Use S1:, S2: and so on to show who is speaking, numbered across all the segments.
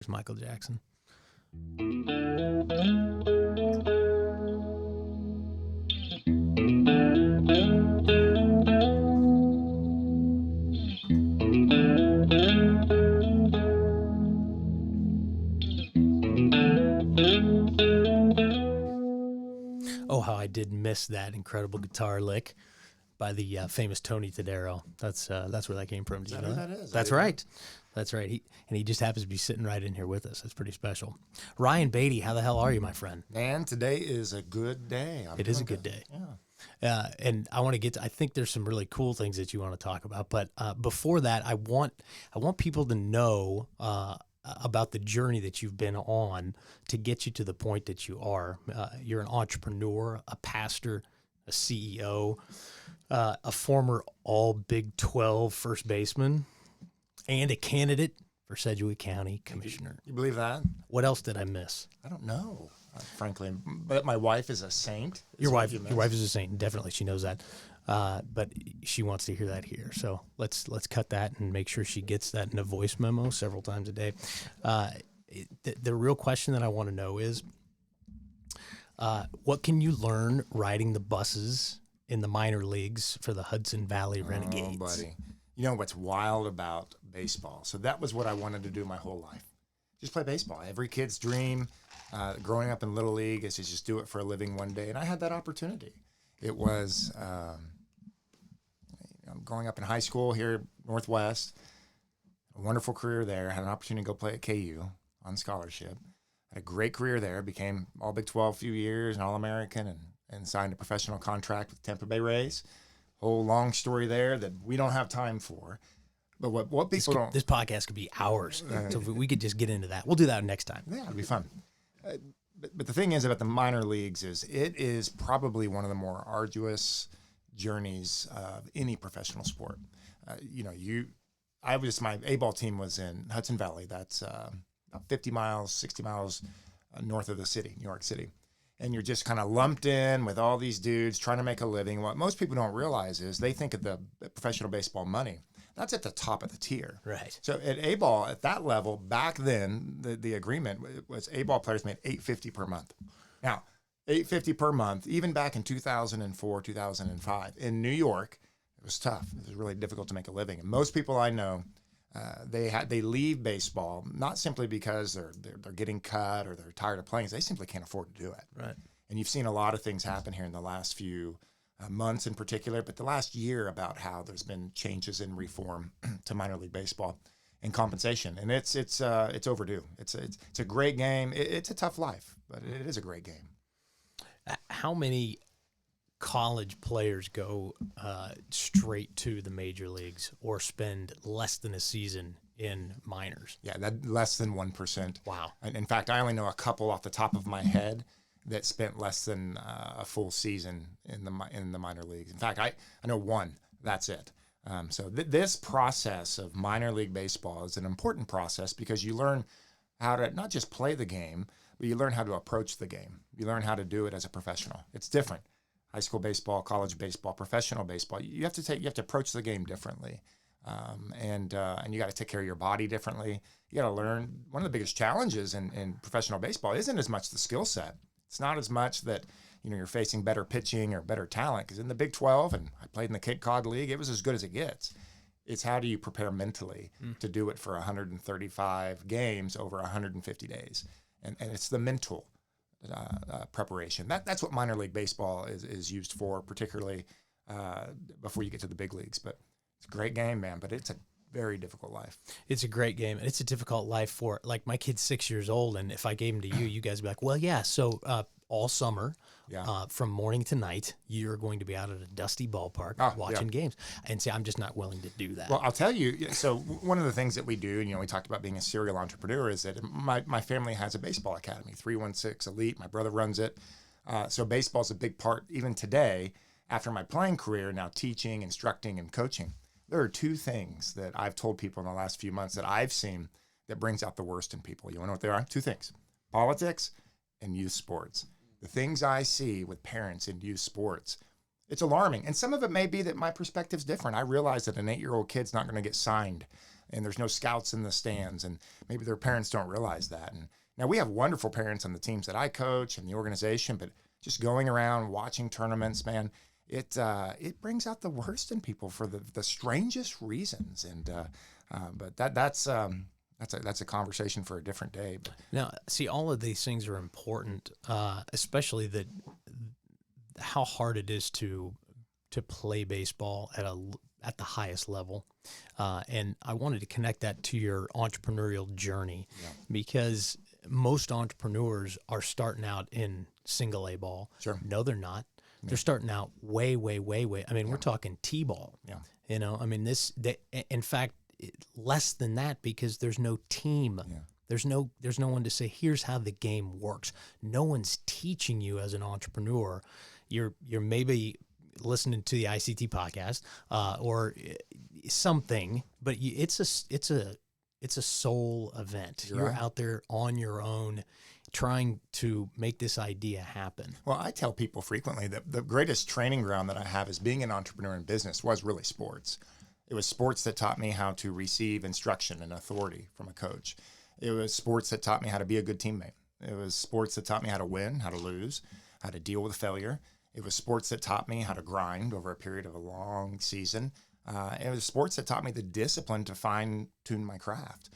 S1: was Michael Jackson. Oh, how I did miss that incredible guitar lick by the famous Tony Tadero. That's where that came from.
S2: Is that who that is?
S1: That's right. That's right. He just happens to be sitting right in here with us. That's pretty special. Ryan Baty, how the hell are you, my friend?
S2: Man, today is a good day.
S1: It is a good day.
S2: Yeah.
S1: And I want to get to, I think there's some really cool things that you want to talk about. But before that, I want people to know about the journey that you've been on to get you to the point that you are. You're an entrepreneur, a pastor, a CEO, a former all Big 12 first baseman, and a candidate for Sedgwick County Commissioner.
S2: You believe that?
S1: What else did I miss?
S2: I don't know, frankly. But my wife is a saint.
S1: Your wife is a saint. Definitely, she knows that. But she wants to hear that here. So let's cut that and make sure she gets that in a voice memo several times a day. The real question that I want to know is, what can you learn riding the buses in the minor leagues for the Hudson Valley Renegades?
S2: Oh, buddy. You know what's wild about baseball? So that was what I wanted to do my whole life. Just play baseball. Every kid's dream growing up in Little League is to just do it for a living one day. And I had that opportunity. It was growing up in high school here, Northwest, a wonderful career there. Had an opportunity to go play at KU on scholarship. Had a great career there. Became all Big 12 a few years, an All-American, and signed a professional contract with Tampa Bay Rays. Whole long story there that we don't have time for. But what people don't...
S1: This podcast could be hours. So if we could just get into that. We'll do that next time.
S2: Yeah, it'll be fun. But the thing is about the minor leagues is it is probably one of the more arduous journeys of any professional sport. My A-ball team was in Hudson Valley. That's about 50 miles, 60 miles north of the city, New York City. And you're just kind of lumped in with all these dudes trying to make a living. What most people don't realize is they think of the professional baseball money. That's at the top of the tier.
S1: Right.
S2: So at A-ball, at that level, back then, the agreement was A-ball players made $850 per month. Now, $850 per month, even back in 2004, 2005, in New York, it was tough. It was really difficult to make a living. And most people I know, they leave baseball not simply because they're getting cut or they're tired of playing. They simply can't afford to do it.
S1: Right.
S2: And you've seen a lot of things happen here in the last few months in particular, but the last year about how there's been changes in reform to minor league baseball and compensation, and it's overdue. It's a great game. It's a tough life, but it is a great game.
S1: How many college players go straight to the major leagues or spend less than a season in minors?
S2: Yeah, that less than 1%.
S1: Wow.
S2: And in fact, I only know a couple off the top of my head that spent less than a full season in the minor leagues. In fact, I know one. That's it. So this process of minor league baseball is an important process because you learn how to not just play the game, but you learn how to approach the game. You learn how to do it as a professional. It's different. High school baseball, college baseball, professional baseball. You have to approach the game differently, and you got to take care of your body differently. You got to learn. One of the biggest challenges in professional baseball isn't as much the skill set. It's not as much that you're facing better pitching or better talent, because in the Big 12, and I played in the Cape Cod League, it was as good as it gets. It's how do you prepare mentally to do it for 135 games over 150 days, and it's the mental preparation. That's what minor league baseball is used for, particularly before you get to the big leagues. But it's a great game, man. But it's a very difficult life.
S1: It's a great game, and it's a difficult life for, like, my kid's 6 years old, and if I gave him to you, you guys would be like, well, yeah, so all summer, from morning to night, you're going to be out at a dusty ballpark watching games. And see, I'm just not willing to do that.
S2: Well, I'll tell you, so one of the things that we do, we talked about being a serial entrepreneur, is that my family has a baseball academy, 316 Elite. My brother runs it. So baseball's a big part, even today, after my playing career, now teaching, instructing, and coaching. There are two things that I've told people in the last few months that I've seen that brings out the worst in people. You want to know what they are? Two things: politics and youth sports. The things I see with parents in youth sports, it's alarming. And some of it may be that my perspective's different. I realize that an 8-year-old kid's not going to get signed and there's no scouts in the stands, and maybe their parents don't realize that. And now we have wonderful parents on the teams that I coach and the organization, but just going around watching tournaments, man, it brings out the worst in people for the strangest reasons. And but that's a conversation for a different day. But
S1: Now, see, all of these things are important, especially how hard it is to play baseball at the highest level. And I wanted to connect that to your entrepreneurial journey, because most entrepreneurs are starting out in single A ball.
S2: Sure.
S1: No, they're not. They're starting out way, way, way, way. I mean, we're talking T-ball.
S2: Yeah.
S1: You know, I mean, in fact, less than that, because there's no team.
S2: Yeah.
S1: There's no one to say, here's how the game works. No one's teaching you as an entrepreneur. You're maybe listening to the ICT podcast or something, but it's a soul event. You're
S2: right.
S1: out there on your own, trying to make this idea happen.
S2: Well, I tell people frequently that the greatest training ground that I have as being an entrepreneur in business was really sports. It was sports that taught me how to receive instruction and authority from a coach. It was sports that taught me how to be a good teammate. It was sports that taught me how to win, how to lose, how to deal with failure. It was sports that taught me how to grind over a period of a long season. It was sports that taught me the discipline to fine-tune my craft.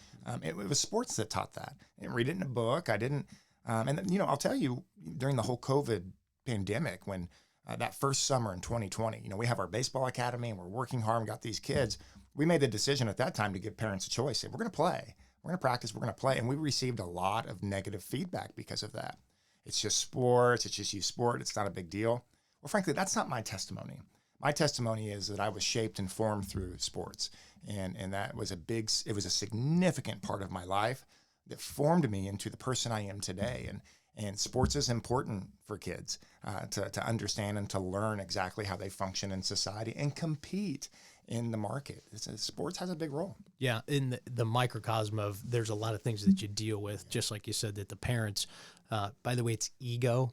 S2: It was sports that taught that. I didn't read it in a book. I didn't, I'll tell you, during the whole COVID pandemic, when that first summer in 2020, we have our baseball academy and we're working hard and got these kids. We made the decision at that time to give parents a choice. Say, we're going to play, we're going to practice, we're going to play. And we received a lot of negative feedback because of that. It's just sports. It's just youth sport. It's not a big deal. Well, frankly, that's not my testimony. My testimony is that I was shaped and formed through sports. And that was it was a significant part of my life that formed me into the person I am today. And sports is important for kids to understand and to learn exactly how they function in society and compete in the market. Sports has a big role.
S1: Yeah, in the microcosm of, there's a lot of things that you deal with, just like you said, that the parents, by the way, it's ego.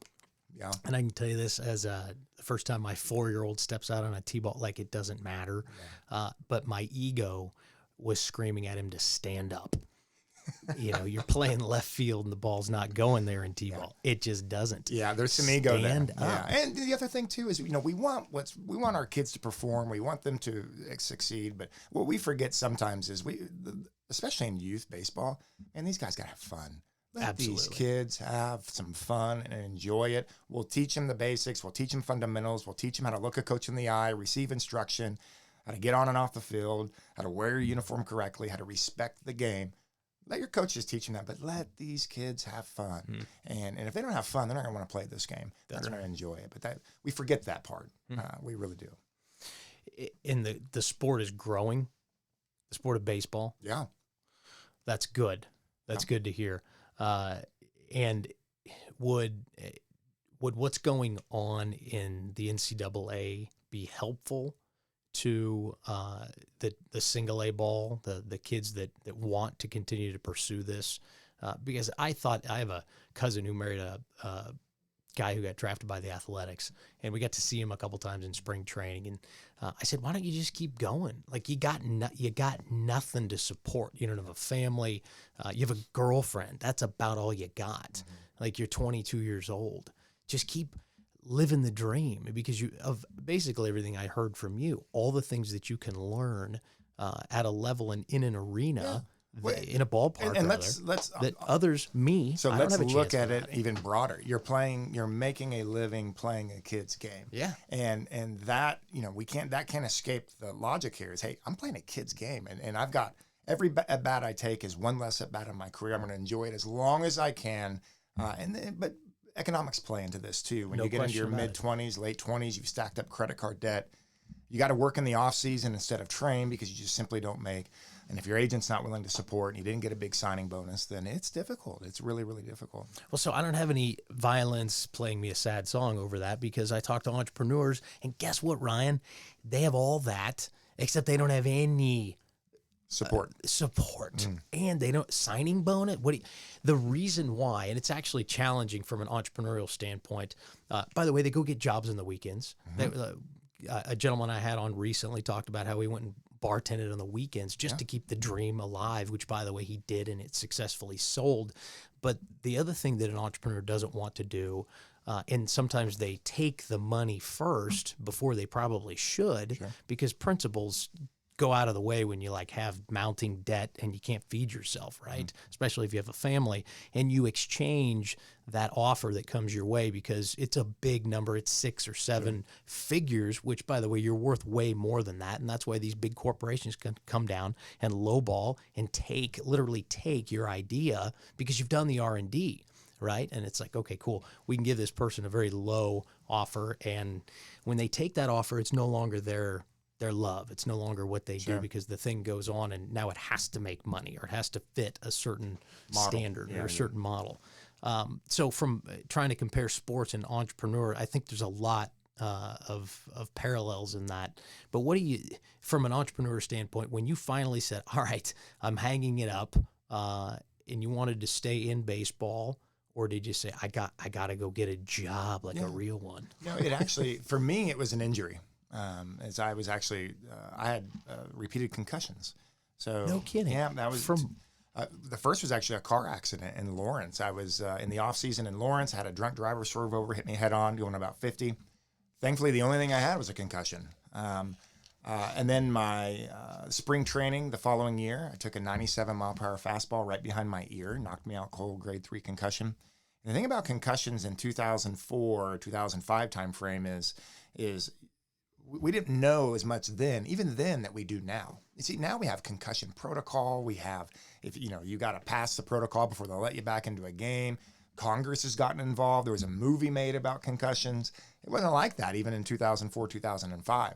S2: Yeah.
S1: And I can tell you this, as the first time my 4-year-old steps out on a T-ball, like, it doesn't matter. Yeah. But my ego was screaming at him to stand up. You're playing left field and the ball's not going there in T-ball. Yeah. It just doesn't.
S2: Yeah, there's some ego there.
S1: Stand up.
S2: Yeah. And the other thing too is, we want our kids to perform. We want them to succeed. But what we forget sometimes is especially in youth baseball, and these guys gotta have fun. Let these kids have some fun and enjoy it. We'll teach them the basics. We'll teach them fundamentals. We'll teach them how to look a coach in the eye, receive instruction, how to get on and off the field, how to wear your uniform correctly, how to respect the game. Let your coaches teach them that, but let these kids have fun. And if they don't have fun, they're not going to want to play this game. They're going to enjoy it. But we forget that part. We really do.
S1: And the sport is growing, the sport of baseball.
S2: Yeah.
S1: That's good. That's good to hear. And would what's going on in the NCAA be helpful to the single A ball, the kids that want to continue to pursue this? Because I have a cousin who married a guy who got drafted by the Athletics, and we got to see him a couple times in spring training. And I said, why don't you just keep going? Like, you got nothing to support. You don't have a family. You have a girlfriend. That's about all you got. Mm-hmm. Like, you're 22 years old. Just keep living the dream, because of basically everything I heard from you, all the things that you can learn at a level and in an arena. Yeah. In a ballpark,
S2: and let's
S1: that others, me.
S2: So let's look at it even broader. You're making a living playing a kid's game.
S1: Yeah.
S2: And that, that can't escape the logic here is, hey, I'm playing a kid's game, and I've got every at bat I take is one less at bat in my career. I'm going to enjoy it as long as I can. But economics play into this too. When you get into your mid-20s, late 20s, you've stacked up credit card debt. You got to work in the off season instead of train, because you just simply don't make. And if your agent's not willing to support and you didn't get a big signing bonus, then it's difficult. It's really, really difficult.
S1: Well, so I don't have any violins playing me a sad song over that, because I talk to entrepreneurs, and guess what, Ryan? They have all that, except they don't have any
S2: support.
S1: And they don't signing bonus. The reason why, and it's actually challenging from an entrepreneurial standpoint. By the way, they go get jobs on the weekends. Mm-hmm. A gentleman I had on recently talked about how he went and bartended on the weekends just to keep the dream alive, which, by the way, he did, and it successfully sold. But the other thing that an entrepreneur doesn't want to do, and sometimes they take the money first before they probably should, because principles go out of the way when you like have mounting debt and you can't feed yourself, right? Especially if you have a family, and you exchange that offer that comes your way because it's a big number. It's 6 or 7 figures, which, by the way, you're worth way more than that. And that's why these big corporations can come down and lowball and literally take your idea because you've done the R&D. Right. And it's like, okay, cool. We can give this person a very low offer. And when they take that offer, it's no longer their love. It's no longer what they do because the thing goes on and now it has to make money or it has to fit a certain standard or a certain model. So from trying to compare sports and entrepreneur, I think there's a lot of parallels in that. But what do you, from an entrepreneur standpoint, when you finally said, all right, I'm hanging it up, and you wanted to stay in baseball, or did you say, I got to go get a job, like a real one?
S2: No, it actually, for me, it was an injury. As I was actually, I had repeated concussions. So
S1: no kidding.
S2: Yeah, that was from. The first was actually a car accident in Lawrence. I was in the off season in Lawrence. I had a drunk driver swerve over, hit me head on, going about 50. Thankfully, the only thing I had was a concussion. And then my spring training the following year, I took a 97-mile-per-hour fastball right behind my ear, knocked me out cold, grade 3 concussion. And the thing about concussions in 2004, 2005 timeframe is we didn't know as much then, even then, that we do now. You see, now we have concussion protocol. We have, if you got to pass the protocol before they'll let you back into a game. Congress has gotten involved. There was a movie made about concussions. It wasn't like that even in 2004, 2005.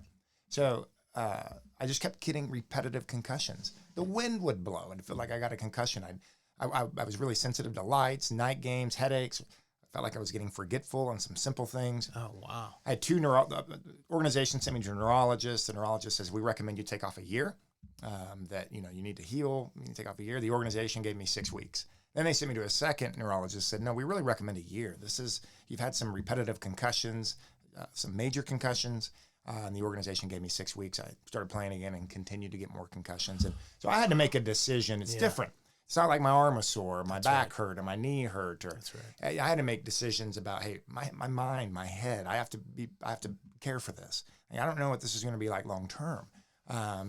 S2: So I just kept getting repetitive concussions. The wind would blow and it felt like I got a concussion. I was really sensitive to lights, night games, headaches. I felt like I was getting forgetful on some simple things.
S1: Oh, wow.
S2: I had 2 organizations sent me to a neurologist. The neurologist says, we recommend you take off a year, that, you need to heal. You need to take off a year. The organization gave me 6 weeks. Then they sent me to a second neurologist, said, no, we really recommend a year. You've had some repetitive concussions, some major concussions. And the organization gave me 6 weeks. I started playing again and continued to get more concussions. And so I had to make a decision. It's different. It's not like my arm was sore, or my back hurt, or my knee hurt. I had to make decisions about, hey, my mind, my head. I have to care for this. I don't know what this is going to be like long term.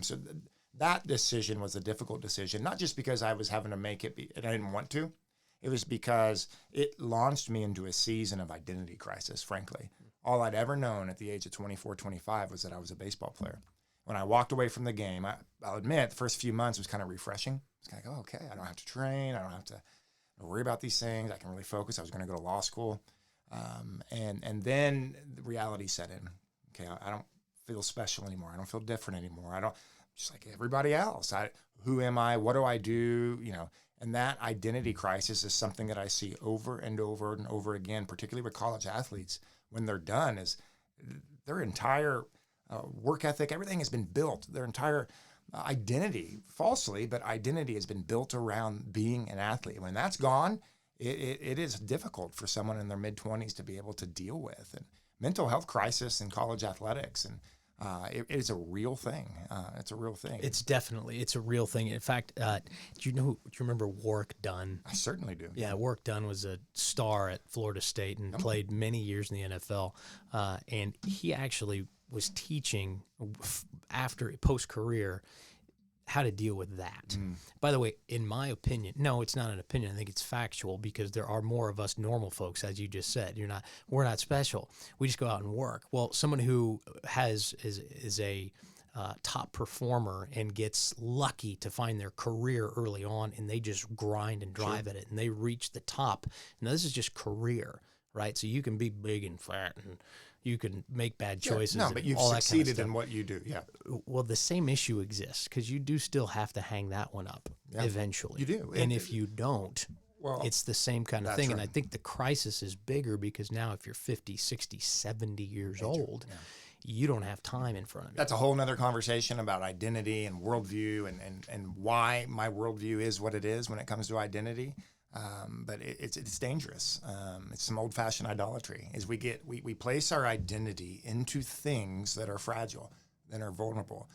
S2: So that decision was a difficult decision, not just because I was having to make it and I didn't want to. It was because it launched me into a season of identity crisis, frankly. All I'd ever known at the age of 24, 25 was that I was a baseball player. When I walked away from the game, I'll admit the first few months was kind of refreshing. It's kind of like, oh, okay, I don't have to train. I don't have to worry about these things. I can really focus. I was going to go to law school. And then the reality set in. Okay, I don't feel special anymore. I don't feel different anymore. Just like everybody else. Who am I? What do I do? And that identity crisis is something that I see over and over and over again, particularly with college athletes. When they're done, is their entire work ethic, everything has been built. Their entire identity, falsely, but identity has been built around being an athlete. When that's gone, it is difficult for someone in their mid-20s to be able to deal with. And mental health crisis in college athletics, and it is a real thing. It's a real thing.
S1: It's a real thing. In fact, do you remember Warwick Dunn?
S2: I certainly do.
S1: Yeah, Warwick Dunn was a star at Florida State and played many years in the NFL. And he actually was teaching after post-career how to deal with that. By the way, in my opinion, no, it's not an opinion. I think it's factual because there are more of us normal folks, as you just said. We're not special. We just go out and work. Well, someone who is a top performer and gets lucky to find their career early on, and they just grind and drive at it, and they reach the top. Now, this is just career, right? So you can be big and fat and you can make bad choices.
S2: No, but you've succeeded in what you do. Yeah.
S1: Well, the same issue exists because you do still have to hang that one up eventually.
S2: You do.
S1: And if you don't, it's the same kind of thing. Right. And I think the crisis is bigger because now if you're 50, 60, 70 years old, you don't have time in front of you.
S2: That's a whole nother conversation about identity and worldview and why my worldview is what it is when it comes to identity. But it's dangerous. It's some old-fashioned idolatry. Is we place our identity into things that are fragile. that are vulnerable,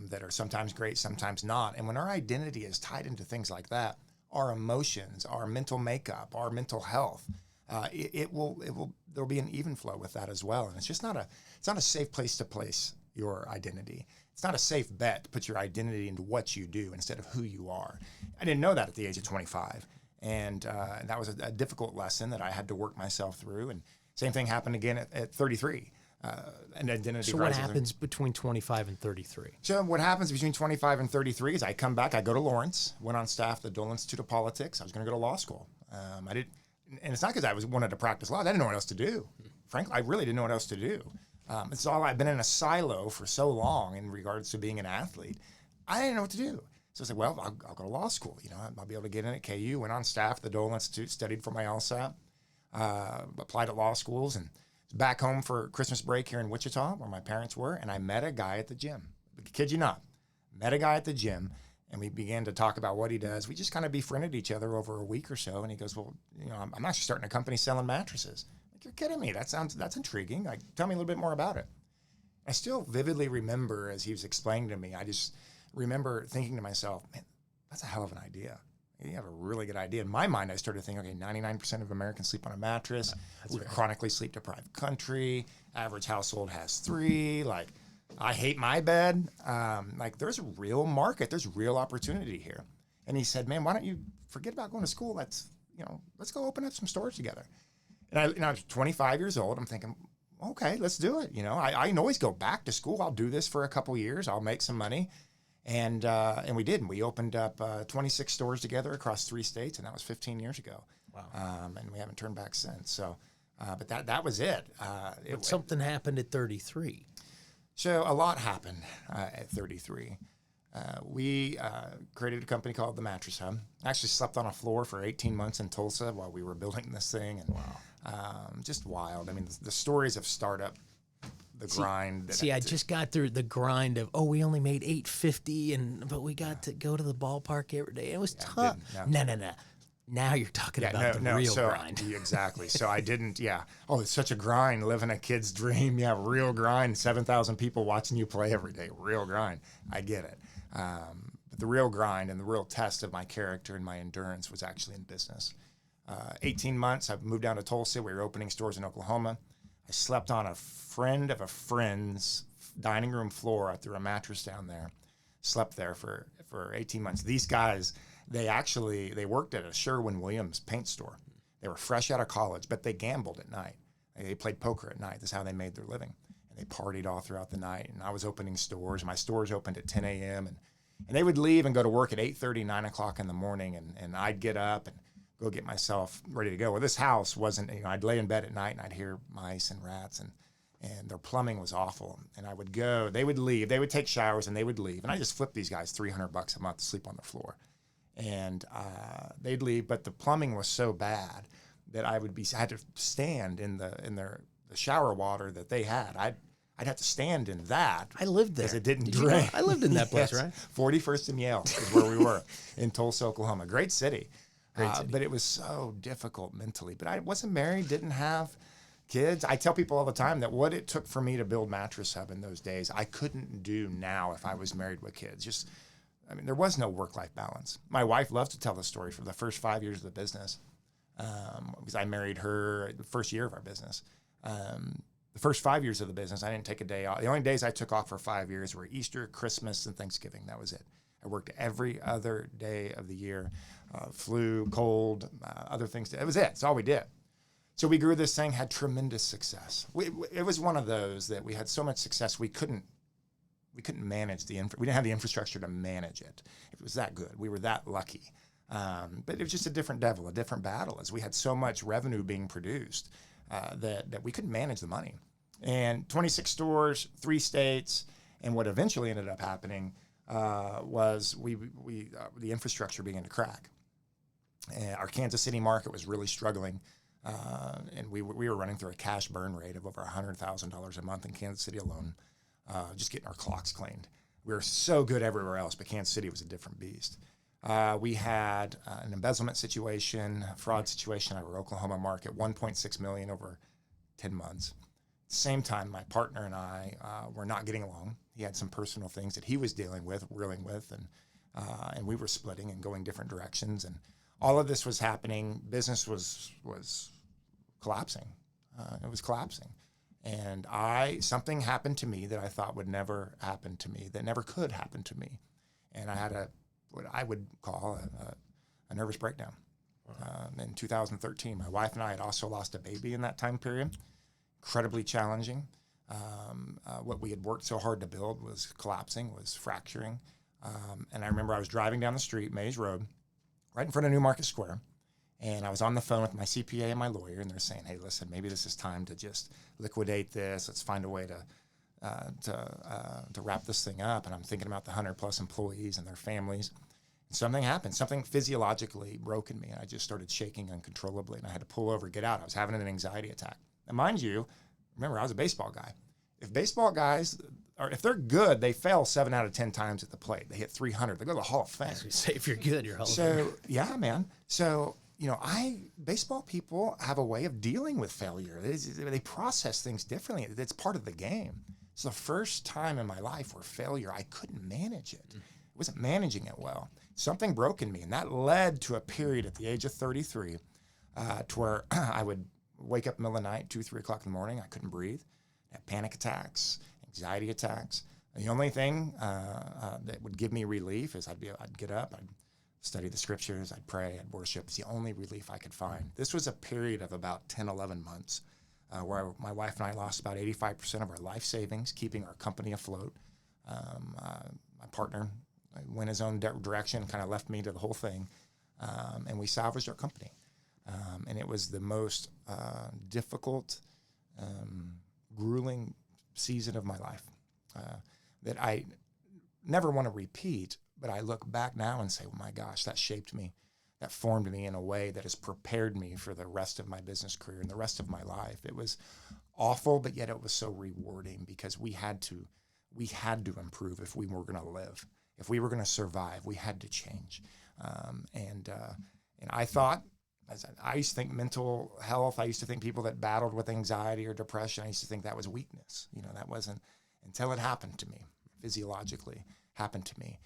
S2: that are sometimes great, sometimes not. And when our identity is tied into things like that, our emotions, our mental makeup, our mental health, there'll be an even flow with that as well. And it's not a safe place to place your identity. It's not a safe bet to put your identity into what you do instead of who you are. I didn't know that at the age of 25. And that was a difficult lesson that I had to work myself through. And same thing happened again at 33. An identity
S1: So what happens between 25 and 33?
S2: So what happens between 25 and 33 is I come back, I go to Lawrence, went on staff at the Dole Institute of Politics. I was going to go to law school. And it's not because I wanted to practice law. I didn't know what else to do. Frankly, I really didn't know what else to do. It's all I've been in a silo for so long in regards to being an athlete. I didn't know what to do. So I said, well, I'll go to law school. I'll be able to get in at KU. Went on staff at the Dole Institute, studied for my LSAT, applied at law schools, and back home for Christmas break here in Wichita, where my parents were, and I met a guy at the gym. Kid you not, met a guy at the gym, and we began to talk about what he does. We just kind of befriended each other over a week or so, and he goes, well, I'm actually starting a company selling mattresses. Like, you're kidding me. That's intriguing. Like, tell me a little bit more about it. I still vividly remember as he was explaining to me, I just remember thinking to myself, man, that's a hell of an idea. You have a really good idea. In my mind, I started thinking, okay, 99% of Americans sleep on a mattress. We're chronically sleep-deprived country. Average household has 3. Like, I hate my bed. Like, there's a real market. There's real opportunity here. And he said, man, why don't you forget about going to school? Let's go open up some stores together. And I was 25 years old. I'm thinking, okay, let's do it. I can always go back to school. I'll do this for a couple years. I'll make some money. And we did. And we opened up 26 stores together across 3 states, and that was 15 years ago. Wow. And we haven't turned back since. So, but that was it.
S1: Something happened at 33.
S2: So a lot happened at 33. We created a company called the Mattress Hub. I actually slept on a floor for 18 months in Tulsa while we were building this thing. And just wild. I mean, the stories of startup. Grind.
S1: I just got through the grind of, we only made $850, but we got to go to the ballpark every day. It was tough. No. Now you're talking about the real grind.
S2: Exactly. So I didn't. Yeah. Oh, it's such a grind living a kid's dream. Yeah, real grind. 7,000 people watching you play every day. Real grind. I get it. But the real grind and the real test of my character and my endurance was actually in business. 18 months. I moved down to Tulsa. We were opening stores in Oklahoma. I slept on a friend of a friend's dining room floor. I threw a mattress down there, slept there for 18 months. These guys, they worked at a Sherwin-Williams paint store. They were fresh out of college, but they gambled at night. They played poker at night. That's how they made their living. And they partied all throughout the night. And I was opening stores. My stores opened at 10 a.m. And they would leave and go to work at 8:30, 9 o'clock in the morning. And I'd get up and go get myself ready to go. Well, this house wasn't, I'd lay in bed at night and I'd hear mice and rats and their plumbing was awful. And I would go, they would leave, they would take showers and they would leave. And I just flipped these guys $300 a month to sleep on the floor. And they'd leave, but the plumbing was so bad that I had to stand in the shower water that they had. I'd have to stand in that.
S1: I lived there.
S2: Because it didn't drain.
S1: I lived in that place, right?
S2: 41st and Yale is where we were in Tulsa, Oklahoma. Great city. But it was so difficult mentally. But I wasn't married, didn't have kids. I tell people all the time that what it took for me to build Mattress Hub in those days, I couldn't do now if I was married with kids. There was no work-life balance. My wife loves to tell the story for the first 5 years of the business, because I married her the first year of our business. The first 5 years of the business, I didn't take a day off. The only days I took off for 5 years were Easter, Christmas, and Thanksgiving. That was it. I worked every other day of the year. Flu, cold, other things. That was it. That's all we did. So we grew this thing, had tremendous success. It was one of those that we had so much success we couldn't manage we didn't have the infrastructure to manage it. It was that good. We were that lucky. But it was just a different devil, a different battle, as we had so much revenue being produced that we couldn't manage the money. And 26 stores, 3 states, and what eventually ended up happening was the infrastructure began to crack. And our Kansas City market was really struggling, and we were running through a cash burn rate of over $100,000 a month in Kansas City alone, just getting our clocks cleaned. We were so good everywhere else, but Kansas City was a different beast. We had an embezzlement situation, a fraud situation in our Oklahoma market, $1.6 million over 10 months. At the same time, my partner and I were not getting along. He had some personal things that he was dealing with, and we were splitting and going different directions. And all of this was happening. Business was collapsing. It was collapsing. And something happened to me that I thought would never happen to me, that never could happen to me. And I had what I would call a nervous breakdown. In 2013, my wife and I had also lost a baby in that time period. Incredibly challenging. What we had worked so hard to build was collapsing, was fracturing. And I remember I was driving down the street, Mays Road, right in front of Newmarket Square. And I was on the phone with my CPA and my lawyer, and they're saying, "Hey, listen, maybe this is time to just liquidate this. Let's find a way to wrap this thing up." And I'm thinking about the 100+ employees and their families. And something happened. Something physiologically broke in me, and I just started shaking uncontrollably, and I had to pull over, get out. I was having an anxiety attack. And mind you, remember, I was a baseball guy. If baseball guys, if they're good, they fail 7 out of 10 times at the plate. They hit 300. They go to the Hall of Fame.
S1: As we say, if you're good, you're Hall of Fame.
S2: So, yeah, man. So, baseball people have a way of dealing with failure. They process things differently. It's part of the game. It's the first time in my life where failure, I couldn't manage it. I wasn't managing it well. Something broke in me, and that led to a period at the age of 33 to where I would wake up in the middle of the night, 2, 3 o'clock in the morning. I couldn't breathe. I had panic attacks, anxiety attacks. And the only thing that would give me relief is I'd get up, I'd study the scriptures, I'd pray, I'd worship. It's the only relief I could find. This was a period of about 10, 11 months where my wife and I lost about 85% of our life savings, keeping our company afloat. My partner went his own direction, kind of left me to the whole thing, and we salvaged our company. And it was the most difficult, grueling season of my life that I never want to repeat. But I look back now and say, oh my gosh, that shaped me. That formed me in a way that has prepared me for the rest of my business career and the rest of my life. It was awful, but yet it was so rewarding because we had to improve if we were going to live. If we were going to survive, we had to change. And I thought, I used to think mental health, I used to think people that battled with anxiety or depression, I used to think that was weakness. That wasn't, until it happened to me, physiologically happened to me.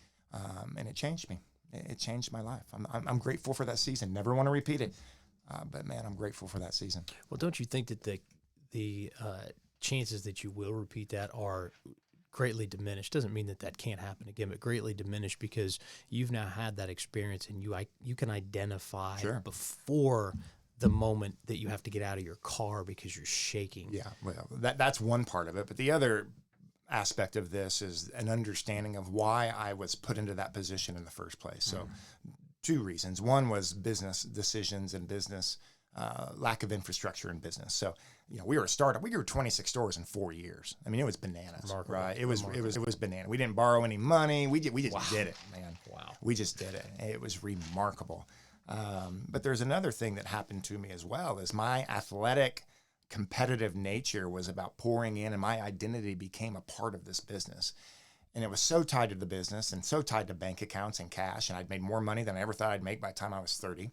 S2: And it changed me. It changed my life. I'm grateful for that season. Never want to repeat it. But man, I'm grateful for that season.
S1: Well, don't you think that the chances that you will repeat that are greatly diminished? Doesn't mean that can't happen again, but greatly diminished because you've now had that experience and you can identify before the moment that you have to get out of your car because you're shaking.
S2: Yeah, well, that's one part of it. But the other aspect of this is an understanding of why I was put into that position in the first place. So 2 reasons. One was business decisions and business lack of infrastructure in business. So, we were a startup. We grew 26 stores in 4 years. I mean, it was bananas, right? It was banana. We didn't borrow any money. We just did it, man.
S1: Wow.
S2: We just did it. It was remarkable. But there's another thing that happened to me as well is my athletic competitive nature was about pouring in, and my identity became a part of this business. And it was so tied to the business and so tied to bank accounts and cash. And I'd made more money than I ever thought I'd make by the time I was 30.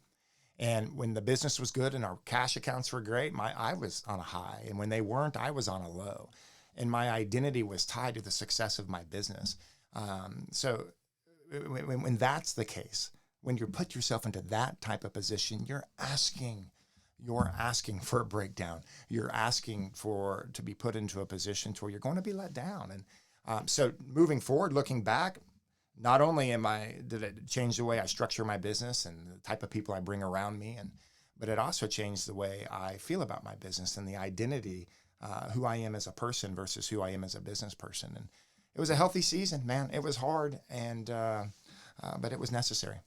S2: And when the business was good and our cash accounts were great, I was on a high. And when they weren't, I was on a low. And my identity was tied to the success of my business. So when that's the case, when you put yourself into that type of position, you're asking for a breakdown. You're asking to be put into a position to where you're going to be let down. And so moving forward, looking back, not only did it change the way I structure my business and the type of people I bring around me, but it also changed the way I feel about my business and the identity, who I am as a person versus who I am as a business person. And it was a healthy season, man. It was hard, but it was necessary.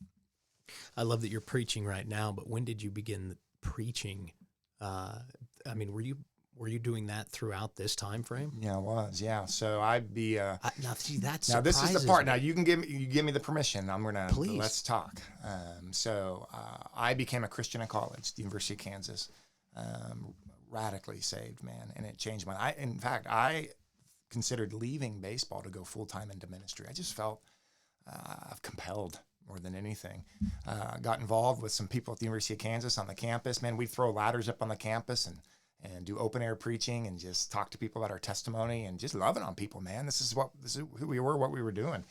S1: I love that you're preaching right now, but when did you begin preaching? Were you doing that throughout this time frame?
S2: Yeah, I was. Yeah. So I'd be.
S1: Now, see, that
S2: now this is the part.
S1: me.
S2: Now you give me the permission.
S1: Please.
S2: Let's talk. So I became a Christian in college, the University of Kansas. Radically saved, man, and it changed my. In fact, I considered leaving baseball to go full time into ministry. I just felt compelled more than anything. Got involved with some people at the University of Kansas on the campus. Man, we'd throw ladders up on the campus and and do open air preaching and just talk to people about our testimony and just loving on people, man. This is who we were, what we were doing.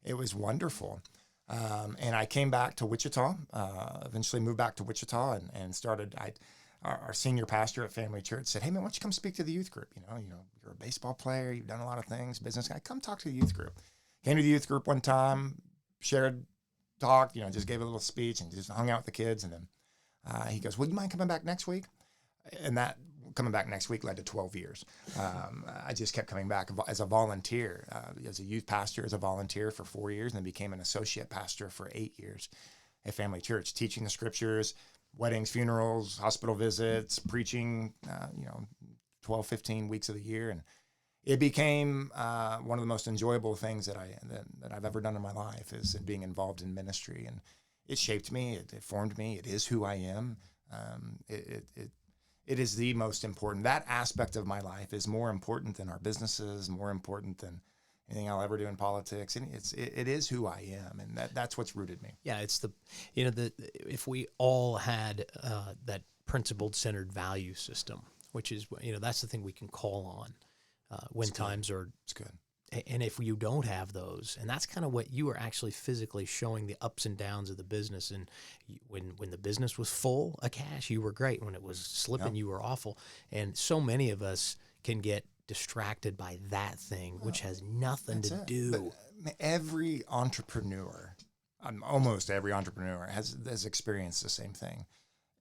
S2: It was wonderful. And I came back to Wichita, eventually moved back to Wichita and started, our senior pastor at Family Church said, hey man, why don't you come speak to the youth group? You're a baseball player, you've done a lot of things, business guy, come talk to the youth group. Came to the youth group one time, talked, just gave a little speech and just hung out with the kids. And then he goes, well, you mind coming back next week? And that coming back next week led to 12 years. I just kept coming back as a volunteer, as a youth pastor, as a volunteer for 4 years, and then became an associate pastor for 8 years at Family Church, teaching the scriptures, weddings, funerals, hospital visits, preaching, 12, 15 weeks of the year. And it became one of the most enjoyable things that I've ever done in my life, is being involved in ministry. And it shaped me, it formed me, it is who I am. It is the most important. That aspect of my life is more important than our businesses, more important than anything I'll ever do in politics. And it is who I am, and that's what's rooted me.
S1: Yeah, it's if we all had that principled, centered value system, which is that's the thing we can call on when times are.
S2: It's good.
S1: And if you don't have those, and that's kind of what you were actually physically showing, the ups and downs of the business. And when the business was full of cash, you were great. When it was slipping, you were awful. And so many of us can get distracted by that thing, which has nothing to do.
S2: But every entrepreneur, almost every entrepreneur has experienced the same thing.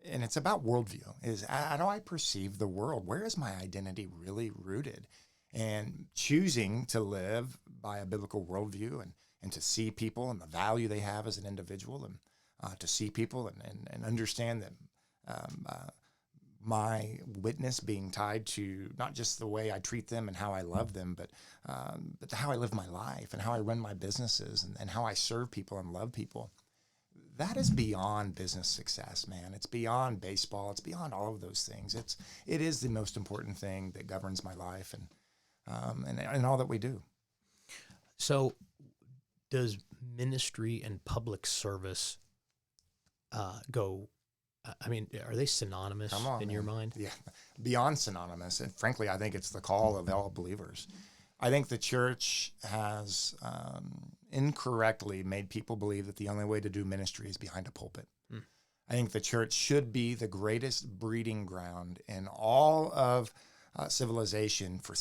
S2: And it's about worldview. How do I perceive the world? Where is my identity really rooted? And choosing to live by a biblical worldview and to see people and the value they have as an individual, and to see people and understand that my witness being tied to not just the way I treat them and how I love them, but how I live my life and how I run my businesses and how I serve people and love people. That is beyond business success, man. It's beyond baseball. It's beyond all of those things. It is the most important thing that governs my life and all that we do.
S1: So does ministry and public service go, are they synonymous in your mind?
S2: Yeah, beyond synonymous. And frankly, I think it's the call of all believers. I think the church has incorrectly made people believe that the only way to do ministry is behind a pulpit. I think the church should be the greatest breeding ground in all of civilization for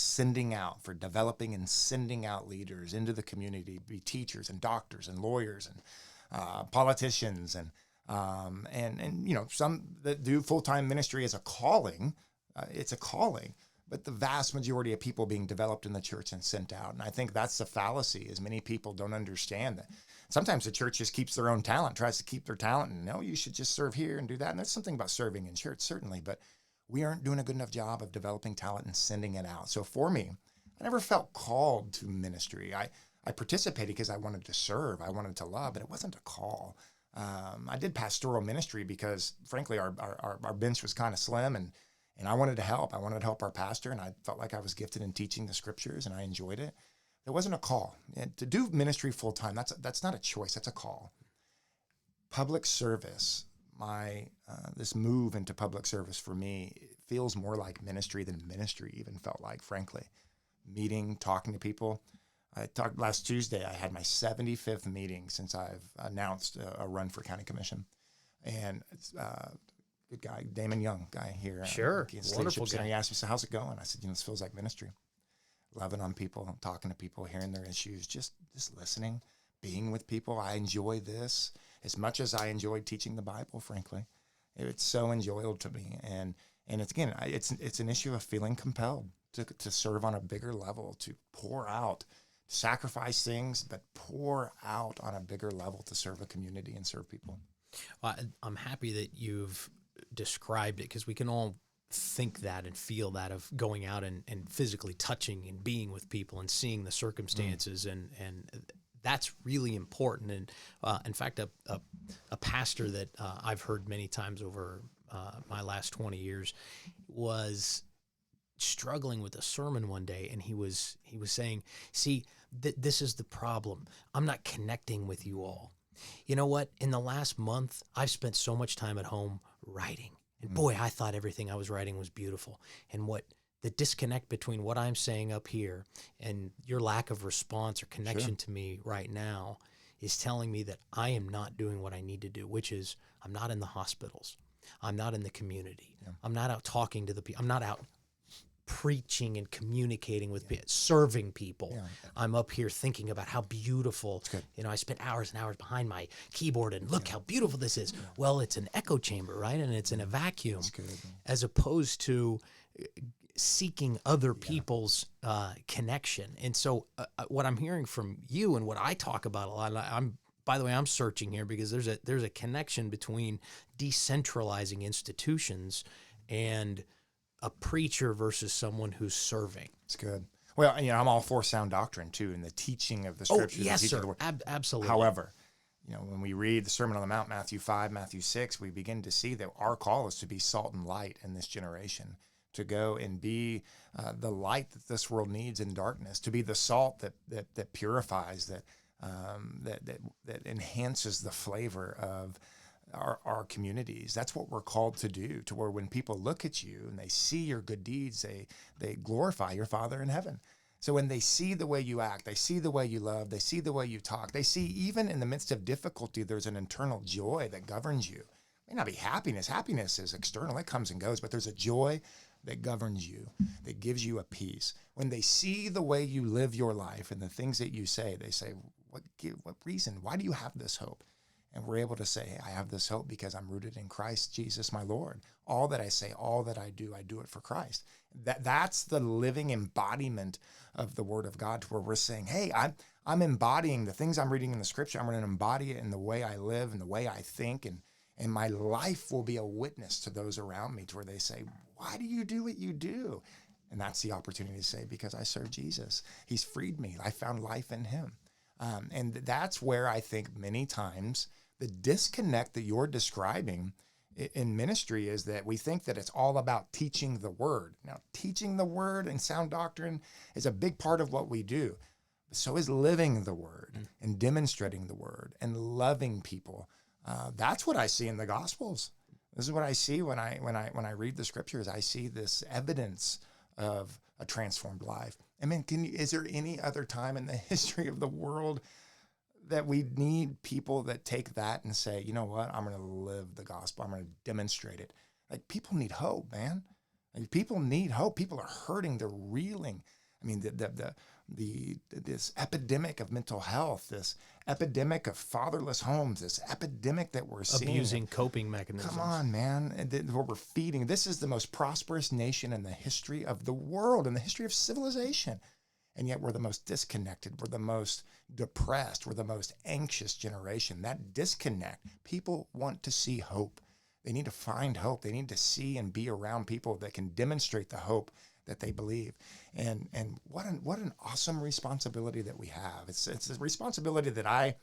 S2: developing and sending out leaders into the community, be teachers and doctors and lawyers and politicians and some that do full-time ministry as a calling. It's a calling, but the vast majority of people being developed in the church and sent out. And I think that's the fallacy, is many people don't understand that sometimes the church just keeps their own talent, tries to keep their talent, and no, you should just serve here and do that. And there's something about serving in church, certainly, but we aren't doing a good enough job of developing talent and sending it out. So for me, I never felt called to ministry. I participated because I wanted to serve, I wanted to love, but it wasn't a call. I did pastoral ministry because, frankly, our bench was kind of slim, and I wanted to help. I wanted to help our pastor, and I felt like I was gifted in teaching the scriptures, and I enjoyed it. It wasn't a call. And to do ministry full time, that's not a choice. That's a call. Public service. This move into public service for me feels more like ministry than ministry even felt like, frankly. Meeting, talking to people. I talked last Tuesday. I had my 75th meeting since I've announced a run for county commission, and it's good guy, Damon Young guy here.
S1: Sure,
S2: wonderful guy. He asked me, "So how's it going?" I said, "This feels like ministry. Loving on people, talking to people, hearing their issues, just listening, being with people. I enjoy this as much as I enjoyed teaching the Bible, frankly. It's so enjoyable to me. And it's an issue of feeling compelled to serve on a bigger level, to pour out, sacrifice things, but pour out on a bigger level to serve a community and serve people.
S1: Well, I'm happy that you've described it, because we can all think that and feel that, of going out and physically touching and being with people and seeing the circumstances, and that's really important. And in fact, a pastor that I've heard many times over my last 20 years was struggling with a sermon one day, and he was saying, "See, this is the problem. I'm not connecting with you all. You know what? In the last month, I've spent so much time at home writing And boy, I thought everything I was writing was beautiful. And what the disconnect between what I'm saying up here and your lack of response or connection to me right now is telling me that I am not doing what I need to do, which is I'm not in the hospitals. I'm not in the community. I'm not out talking to the people. I'm not out preaching and communicating with people, serving people. I'm up here thinking about how beautiful, I spent hours and hours behind my keyboard and look how beautiful this is. Well, it's an echo chamber, right? And it's in a vacuum, as opposed to seeking other people's connection. And so what I'm hearing from you and what I talk about a lot, by the way, I'm searching here because there's a connection between decentralizing institutions and a preacher versus someone who's serving.
S2: It's good. Well, I'm all for sound doctrine too, and the teaching of the scriptures.
S1: Oh, yes,
S2: the
S1: sir.
S2: Of the word.
S1: Absolutely.
S2: However, when we read the Sermon on the Mount, Matthew 5, Matthew 6, we begin to see that our call is to be salt and light in this generation, to go and be the light that this world needs in darkness, to be the salt that purifies, that enhances the flavor of our communities. That's what we're called to do, to where when people look at you and they see your good deeds, they glorify your Father in heaven. So when they see the way you act, they see the way you love, they see the way you talk, they see even in the midst of difficulty, there's an internal joy that governs you. It may not be happiness. Happiness is external. It comes and goes, but there's a joy that governs you, that gives you a peace. When they see the way you live your life and the things that you say, they say, what reason? Why do you have this hope? And we're able to say, hey, I have this hope because I'm rooted in Christ Jesus, my Lord. All that I say, all that I do it for Christ. That's the living embodiment of the Word of God, to where we're saying, hey, I'm embodying the things I'm reading in the Scripture. I'm going to embody it in the way I live and the way I think, and my life will be a witness to those around me, to where they say, why do you do what you do? And that's the opportunity to say, because I serve Jesus. He's freed me. I found life in him. And that's where I think many times the disconnect that you're describing in ministry is that we think that it's all about teaching the word. Now, teaching the word and sound doctrine is a big part of what we do. But so is living the word and demonstrating the word and loving people. That's what I see in the Gospels. This is what I see when I read the scriptures. I see this evidence of a transformed life. I mean, is there any other time in the history of the world that we need people that take that and say, you know what, I'm going to live the gospel. I'm going to demonstrate it. Like, people need hope, man. Like, people need hope. People are hurting. They're reeling. I mean, this epidemic of mental health, this epidemic of fatherless homes, this epidemic that we're seeing.
S1: Abusing coping mechanisms.
S2: Come on, man. Where we're feeding. This is the most prosperous nation in the history of the world, in the history of civilization. And yet we're the most disconnected. We're the most depressed. We're the most anxious generation. That disconnect, people want to see hope. They need to find hope. They need to see and be around people that can demonstrate the hope that they believe. And what an awesome responsibility that we have. It's a responsibility that I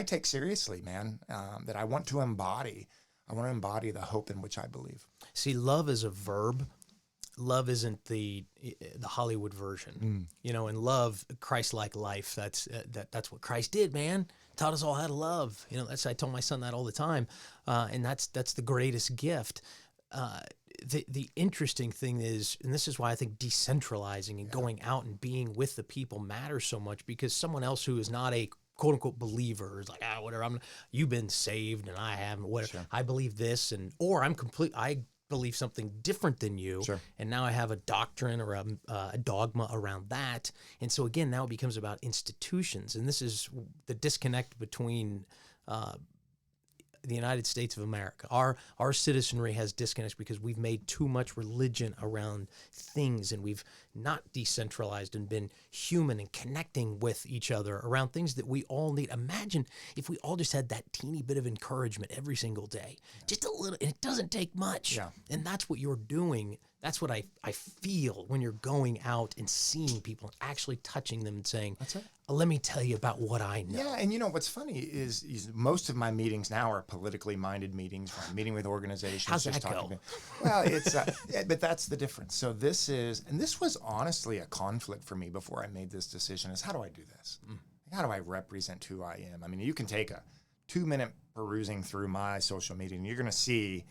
S2: take seriously, man, that I want to embody. I want to embody the hope in which I believe.
S1: See, love is a verb. Love isn't the Hollywood version, and love, Christ-like life. That's what Christ did, man. Taught us all how to love. I told my son that all the time, and that's the greatest gift. The interesting thing is, and this is why I think decentralizing and going out and being with the people matters so much, because someone else who is not a quote unquote believer is like, whatever. You've been saved and I haven't. Whatever. Sure. I believe this, or I believe something different than you,
S2: sure.
S1: And now I have a doctrine or a dogma around that, and so again, now it becomes about institutions, and this is the disconnect between the United States of America. Our citizenry has disconnects because we've made too much religion around things, and we've not decentralized and been human and connecting with each other around things that we all need. Imagine if we all just had that teeny bit of encouragement every single day, just a little, and it doesn't take much.
S2: Yeah.
S1: And that's what you're doing. That's what I feel when you're going out and seeing people and actually touching them and saying,
S2: that's it.
S1: Let me tell you about what I know.
S2: Yeah, and what's funny is most of my meetings now are politically minded meetings. Where I'm meeting with organizations.
S1: How's that go?
S2: Well, it's but that's the difference. So this was honestly a conflict for me before I made this decision. Is how do I do this? How do I represent who I am? I mean, you can take a 2-minute perusing through my social media, and you're going to see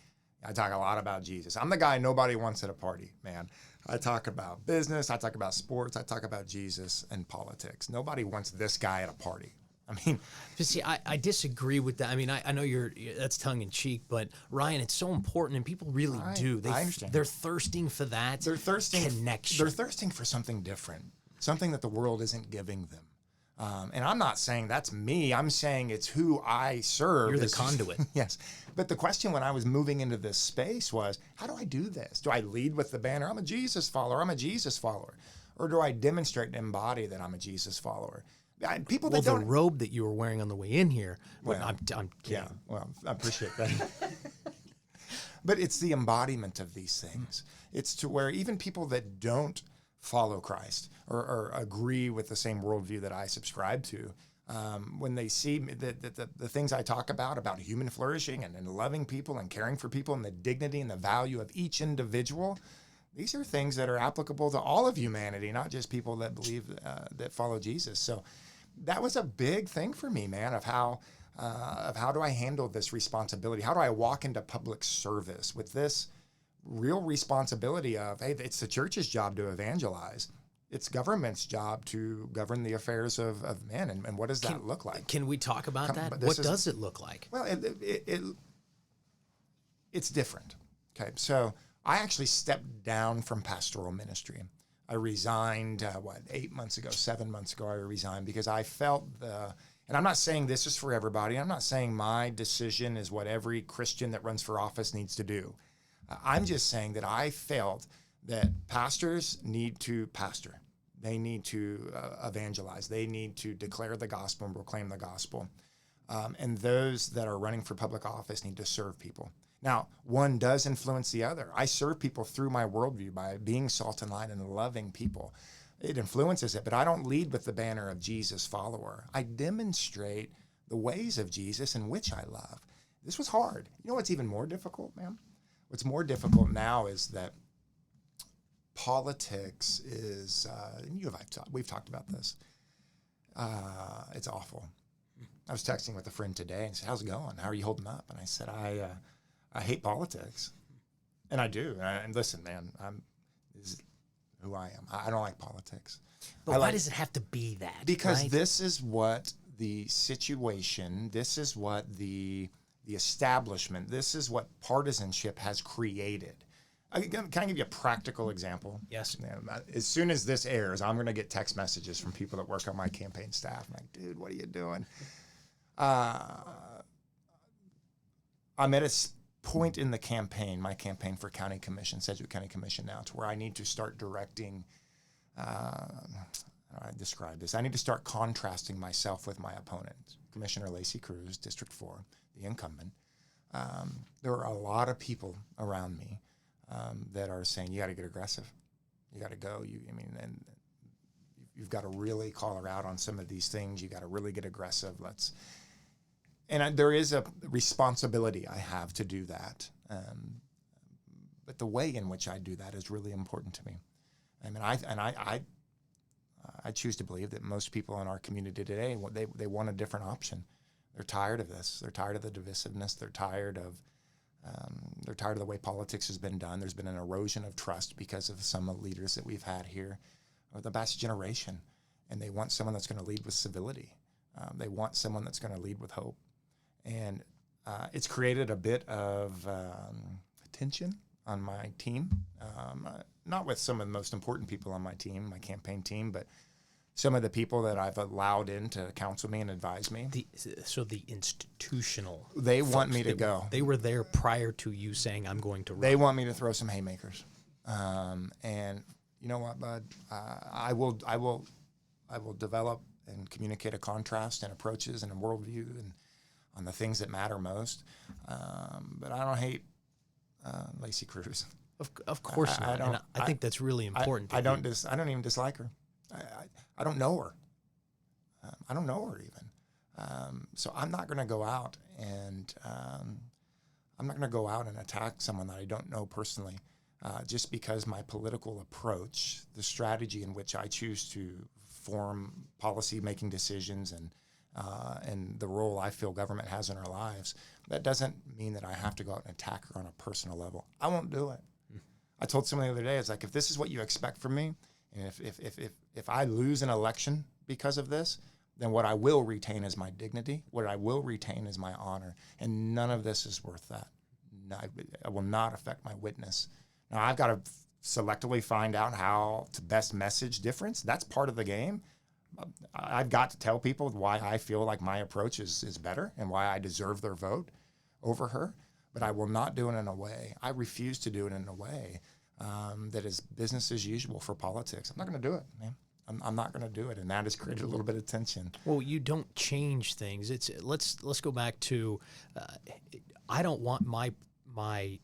S2: I talk a lot about Jesus. I'm the guy nobody wants at a party, man. I talk about business. I talk about sports. I talk about Jesus and politics. Nobody wants this guy at a party. I mean,
S1: But see, I disagree with that. I mean, I know that's tongue in cheek, but Ryan, it's so important, and people really do.
S2: I understand.
S1: They're thirsting for that.
S2: They're thirsting
S1: connection.
S2: They're thirsting for something different, something that the world isn't giving them. And I'm not saying that's me. I'm saying it's who I serve.
S1: You're the conduit.
S2: Yes. But the question when I was moving into this space was, how do I do this? Do I lead with the banner? I'm a Jesus follower. I'm a Jesus follower. Or do I demonstrate and embody that I'm a Jesus follower? People that
S1: Well,
S2: don't.
S1: the robe that you were wearing on the way in here.
S2: Well,
S1: I'm kidding.
S2: Yeah, well, I appreciate that. But it's the embodiment of these things. It's to where even people that don't follow Christ or agree with the same worldview that I subscribe to, when they see the things I talk about human flourishing and loving people and caring for people and the dignity and the value of each individual, these are things that are applicable to all of humanity, not just people that believe, that follow Jesus. So that was a big thing for me, man, of how do I handle this responsibility? How do I walk into public service with this real responsibility of, hey, it's the church's job to evangelize. It's government's job to govern the affairs of men. And what does that look like?
S1: Can we talk about that? What does it look like?
S2: Well, it's different. Okay, so I actually stepped down from pastoral ministry. I resigned, 7 months ago, I resigned because I felt and I'm not saying this is for everybody. I'm not saying my decision is what every Christian that runs for office needs to do. I'm just saying that I felt that pastors need to pastor. They need to evangelize. They need to declare the gospel and proclaim the gospel. And those that are running for public office need to serve people. Now, one does influence the other. I serve people through my worldview by being salt and light and loving people. It influences it, but I don't lead with the banner of Jesus follower. I demonstrate the ways of Jesus in which I love. This was hard. You know what's even more difficult, man? What's more difficult now is that politics is, we've talked about this. It's awful. I was texting with a friend today and said, how's it going? How are you holding up? And I said, I hate politics. And I do. And listen, man, this is who I am. I don't like politics.
S1: But why does it have to be that?
S2: Because
S1: right?
S2: this is what the situation, this is what the establishment, this is what partisanship has created. Can I give you a practical example?
S1: Yes.
S2: As soon as this airs, I'm going to get text messages from people that work on my campaign staff. I'm like, dude, what are you doing? I'm at a point in the campaign, my campaign for county commission, Sedgwick County Commission now, to where I need to start directing, how do I describe this? I need to start contrasting myself with my opponent, Commissioner Lacey Cruz, District 4, the incumbent. There are a lot of people around me that are saying, you got to get aggressive. You got to go. And you've got to really call her out on some of these things. You got to really get aggressive. There is a responsibility I have to do that. But the way in which I do that is really important to me. I mean, I choose to believe that most people in our community today, they want a different option. They're tired of this. They're tired of the divisiveness. They're tired of the way politics has been done. There's been an erosion of trust because of some of the leaders that we've had here, or the past generation. And they want someone that's going to lead with civility. They want someone that's going to lead with hope. And it's created a bit of tension on my team, not with some of the most important people on my team, my campaign team, but some of the people that I've allowed in to counsel me and advise me.
S1: So the institutional.
S2: They want me to go.
S1: They were there prior to you saying, I'm going to run.
S2: They want me to throw some haymakers. And you know what, bud? I will develop and communicate a contrast and approaches and a worldview and on the things that matter most. But I don't hate Lacey Cruz.
S1: Of course not. I think that's really important.
S2: I don't even dislike her. I don't know her. I don't know her even. So I'm not going to go out and attack someone that I don't know personally, just because my political approach, the strategy in which I choose to form policy making decisions and and the role I feel government has in our lives, that doesn't mean that I have to go out and attack her on a personal level. I won't do it. I told someone the other day, it's like, if this is what you expect from me, and if I lose an election because of this, then what I will retain is my dignity. What I will retain is my honor. And none of this is worth that. I will not affect my witness. Now, I've got to selectively find out how to best message difference. That's part of the game. I've got to tell people why I feel like my approach is better and why I deserve their vote over her. But I will not do it in a way. I refuse to do it in a way that is business as usual for politics. I'm not going to do it, man. I'm not going to do it, and that has created a little bit of tension.
S1: Well, you don't change things. Let's go back to I don't want my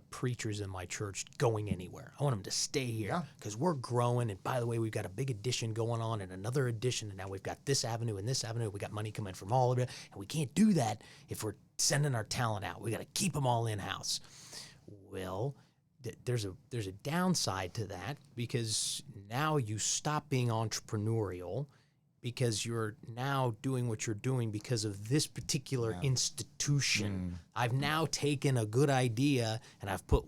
S1: preachers in my church going anywhere. I want them to stay here because we're growing. And by the way, we've got a big addition going on and another addition, and now we've got this avenue and this avenue. We got money coming from all of it, and we can't do that if we're sending our talent out. We got to keep them all in house. Well, there's a downside to that, because now you stop being entrepreneurial because you're now doing what you're doing because of this particular institution. I've now taken a good idea and I put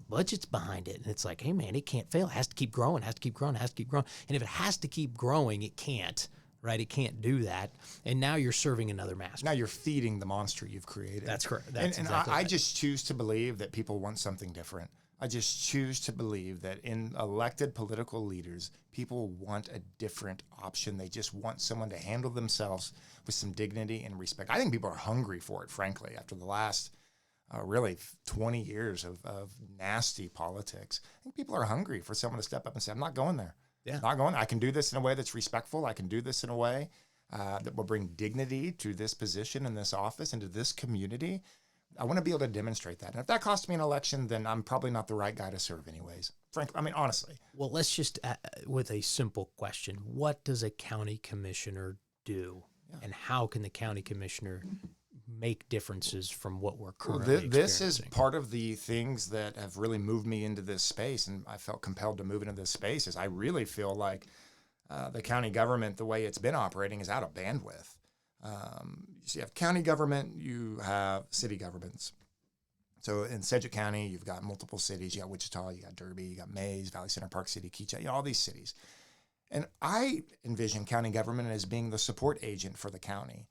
S1: budgets behind it, and it's like, hey man, it can't fail. It has to keep growing, has to keep growing, has to keep growing. And if it has to keep growing, it can't. Right? It can't do that. And now you're serving another master.
S2: Now you're feeding the monster you've created.
S1: That's correct.
S2: I just choose to believe that people want something different. I just choose to believe that in elected political leaders, people want a different option. They just want someone to handle themselves with some dignity and respect. I think people are hungry for it, frankly, after the last really 20 years of nasty politics. I think people are hungry for someone to step up and say, I'm not going there.
S1: Yeah.
S2: Not going. I can do this in a way that's respectful. I can do this in a way that will bring dignity to this position and this office and to this community. I want to be able to demonstrate that. And if that costs me an election, then I'm probably not the right guy to serve anyways. Frankly, I mean, honestly.
S1: Well, let's just, with a simple question, what does a county commissioner do? Yeah. And how can the county commissioner make differences from what we're currently experiencing?
S2: This is part of the things that have really moved me into this space, and I felt compelled to move into this space, is I really feel like the county government, the way it's been operating, is out of bandwidth. So you have county government, you have city governments. So in Sedgwick County, you've got multiple cities. You got Wichita, you got Derby, you got Mays, Valley Center, Park City, Keachai, all these cities. And I envision county government as being the support agent for the county.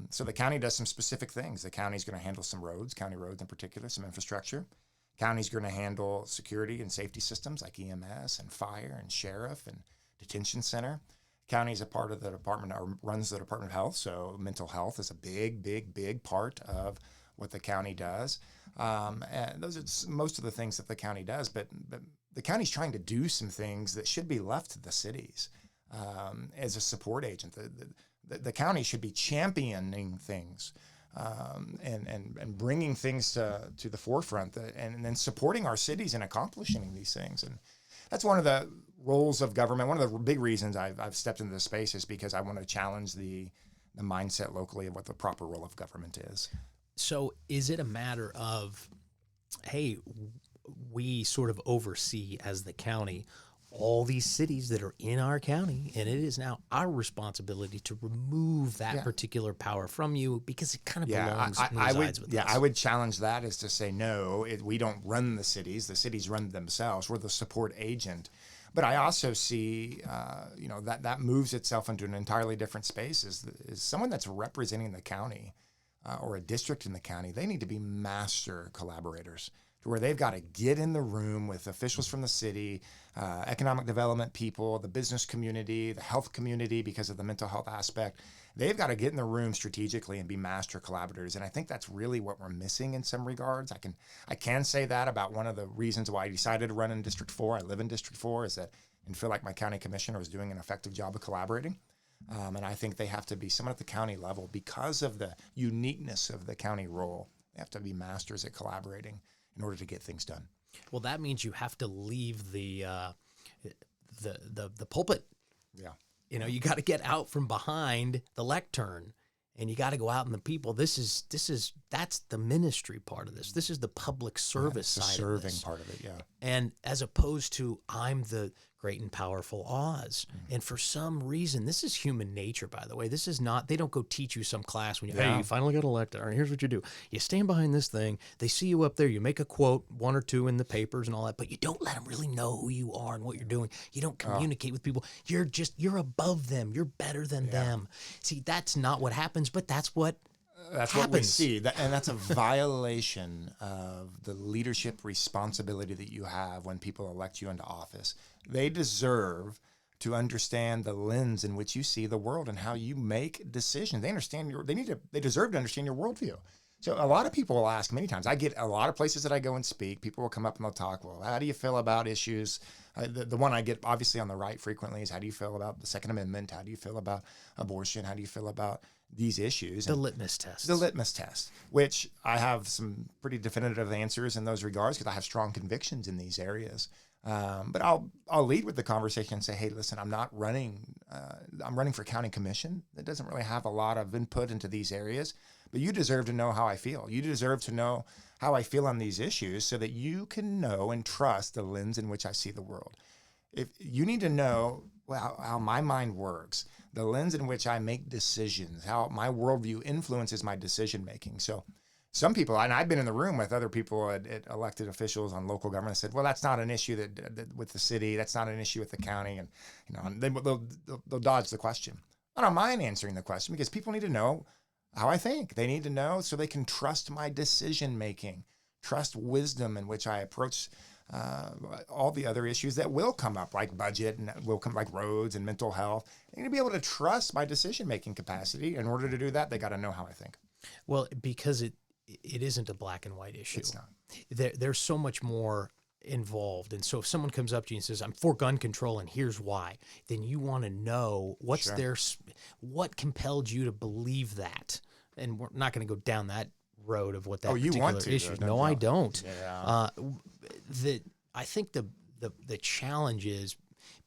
S2: So the county does some specific things. The county's going to handle some roads, county roads in particular, some infrastructure. County's going to handle security and safety systems like EMS and fire and sheriff and detention center. County's a part of the department, or runs the Department of Health, so mental health is a big part of what the county does. And those are most of the things that the county does, but the county's trying to do some things that should be left to the cities as a support agent. The county should be championing things and bringing things to the forefront and then supporting our cities in accomplishing these things. And that's one of the roles of government. One of the big reasons I've stepped into this space is because I want to challenge the mindset locally of what the proper role of government is.
S1: So is it a matter of, hey, we sort of oversee as the county all these cities that are in our county, and it is now our responsibility to remove that particular power from you because it kind of belongs and resides with us.
S2: I would challenge that is to say, no, we don't run the cities run themselves. We're the support agent. But I also see, that moves itself into an entirely different space is someone that's representing the county or a district in the county. They need to be master collaborators to where they've got to get in the room with officials from the city, economic development people, the business community, the health community because of the mental health aspect. They've got to get in the room strategically and be master collaborators. And I think that's really what we're missing in some regards. I can say that about one of the reasons why I decided to run in District 4. I live in District 4 is that I feel like my county commissioner was doing an effective job of collaborating. And I think they have to be someone at the county level because of the uniqueness of the county role. They have to be masters at collaborating in order to get things done.
S1: Well, that means you have to leave the pulpit.
S2: Yeah.
S1: You got to get out from behind the lectern, and you got to go out in the people. That's the ministry part of this. This is the public service side
S2: serving
S1: of this.
S2: part of it, yeah.
S1: And as opposed to I'm the great and powerful Oz. And for some reason, this is human nature, by the way. This is not, they don't go teach you some class when you, hey, you finally got elected. All right, here's what you do. You stand behind this thing. They see you up there. You make a quote, one or two in the papers and all that, but you don't let them really know who you are and what you're doing. You don't communicate with people. You're above them. You're better than them. See, that's not what happens, but that's what
S2: That's
S1: happens.
S2: what we see, and that's a violation of the leadership responsibility that you have when people elect you into office. They deserve to understand the lens in which you see the world and how you make decisions. They deserve to understand your worldview. So a lot of people will ask many times. I get a lot of places that I go and speak. People will come up and they'll talk. Well, how do you feel about issues? The one I get obviously on the right frequently is, how do you feel about the Second Amendment? How do you feel about abortion? How do you feel about these issues?
S1: The litmus test.
S2: The litmus test, which I have some pretty definitive answers in those regards because I have strong convictions in these areas. But I'll lead with the conversation and say, hey, listen, I'm not running. I'm running for county commission. That doesn't really have a lot of input into these areas. But you deserve to know how I feel. You deserve to know how I feel on these issues so that you can know and trust the lens in which I see the world. If you need to know how my mind works, the lens in which I make decisions, how my worldview influences my decision making. So some people, and I've been in the room with other people at elected officials on local government, said, well, that's not an issue that with the city. That's not an issue with the county. And they'll dodge the question. I don't mind answering the question because people need to know how I think. They need to know so they can trust my decision making, trust wisdom in which I approach all the other issues that will come up, like budget and will come like roads and mental health. They need to be able to trust my decision making capacity. In order to do that, they got to know how I think.
S1: Well, because it isn't a black and white issue.
S2: It's not.
S1: There's so much more involved. And so if someone comes up to you and says, I'm for gun control and here's why, then you want to know what compelled you to believe that. And we're not going to go down that road of what that particular issue is. No, I don't.
S2: Yeah.
S1: I think the challenge is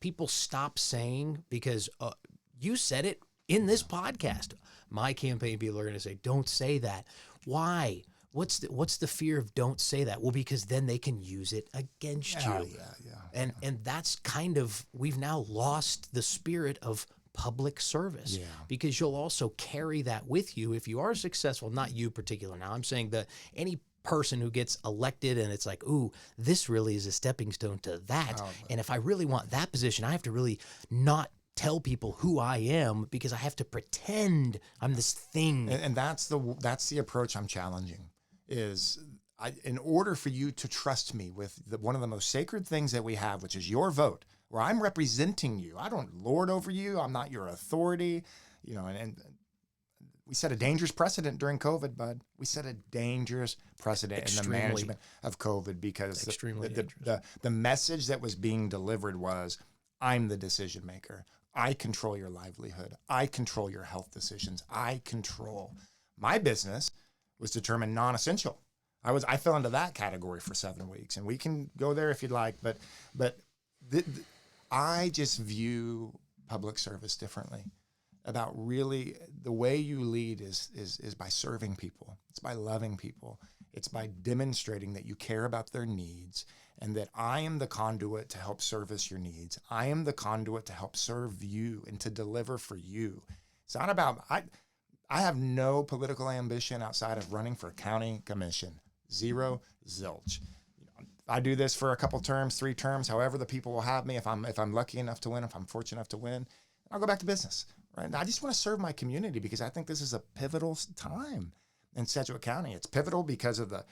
S1: people stop saying, because you said it in this podcast, my campaign people are going to say, don't say that. Why? What's the fear of don't say that? Well, because then they can use it against you. And that's kind of, we've now lost the spirit of public service, because you'll also carry that with you if you are successful. Not you particular now. I'm saying that any person who gets elected and it's like, ooh, this really is a stepping stone to that. And if I really want that position, I have to really not tell people who I am because I have to pretend I'm this thing.
S2: And that's the approach I'm challenging. In order for you to trust me with one of the most sacred things that we have, which is your vote, where I'm representing you. I don't lord over you. I'm not your authority. And we set a dangerous precedent during COVID, bud. We set a dangerous precedent in the management of COVID because the message that was being delivered was, I'm the decision maker. I control your livelihood. I control your health decisions. I control. My business was determined non-essential. I fell into that category for 7 weeks, and we can go there if you'd like, but I just view public service differently. About really the way you lead is by serving people. It's by loving people. It's by demonstrating that you care about their needs and that I am the conduit to help service your needs. I am the conduit to help serve you and to deliver for you. It's not about, I have no political ambition outside of running for county commission. Zero, zilch. I do this for a couple terms, 3 terms, however the people will have me. If I'm lucky enough to win, if I'm fortunate enough to win, I'll go back to business. Right? And I just want to serve my community because I think this is a pivotal time in Sedgwick County. It's pivotal because of the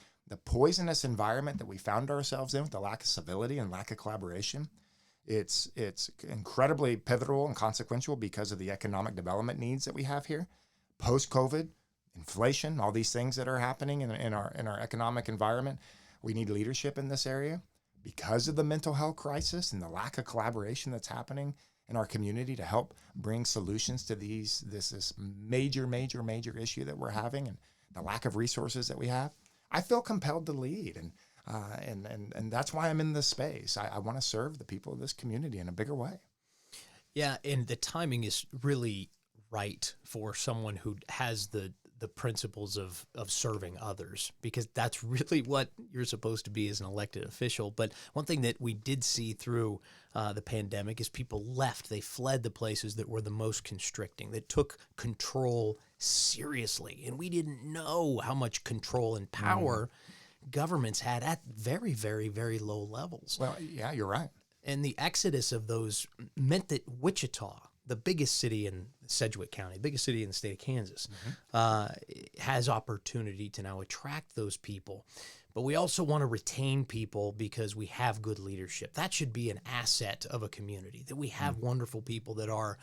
S2: poisonous environment that we found ourselves in with the lack of civility and lack of collaboration. It's incredibly pivotal and consequential because of the economic development needs that we have here. Post-COVID, inflation, all these things that are happening in our economic environment. We need leadership in this area because of the mental health crisis and the lack of collaboration that's happening in our community to help bring solutions to this major issue that we're having and the lack of resources that we have. I feel compelled to lead, and that's why I'm in this space. I want to serve the people of this community in a bigger way. Yeah,
S1: and the timing is really right for someone who has the the principles of serving others, because that's really what you're supposed to be as an elected official. But one thing that we did see through the pandemic is people left. They fled the places that were the most constricting, that took control seriously. And we didn't know how much control and power governments had at very, very, very low levels.
S2: Well, yeah, you're right.
S1: And the exodus of those meant that Wichita, the biggest city in Sedgwick County, the biggest city in the state of Kansas, has opportunity to now attract those people. But we also want to retain people because we have good leadership. That should be an asset of a community, that we have wonderful people that are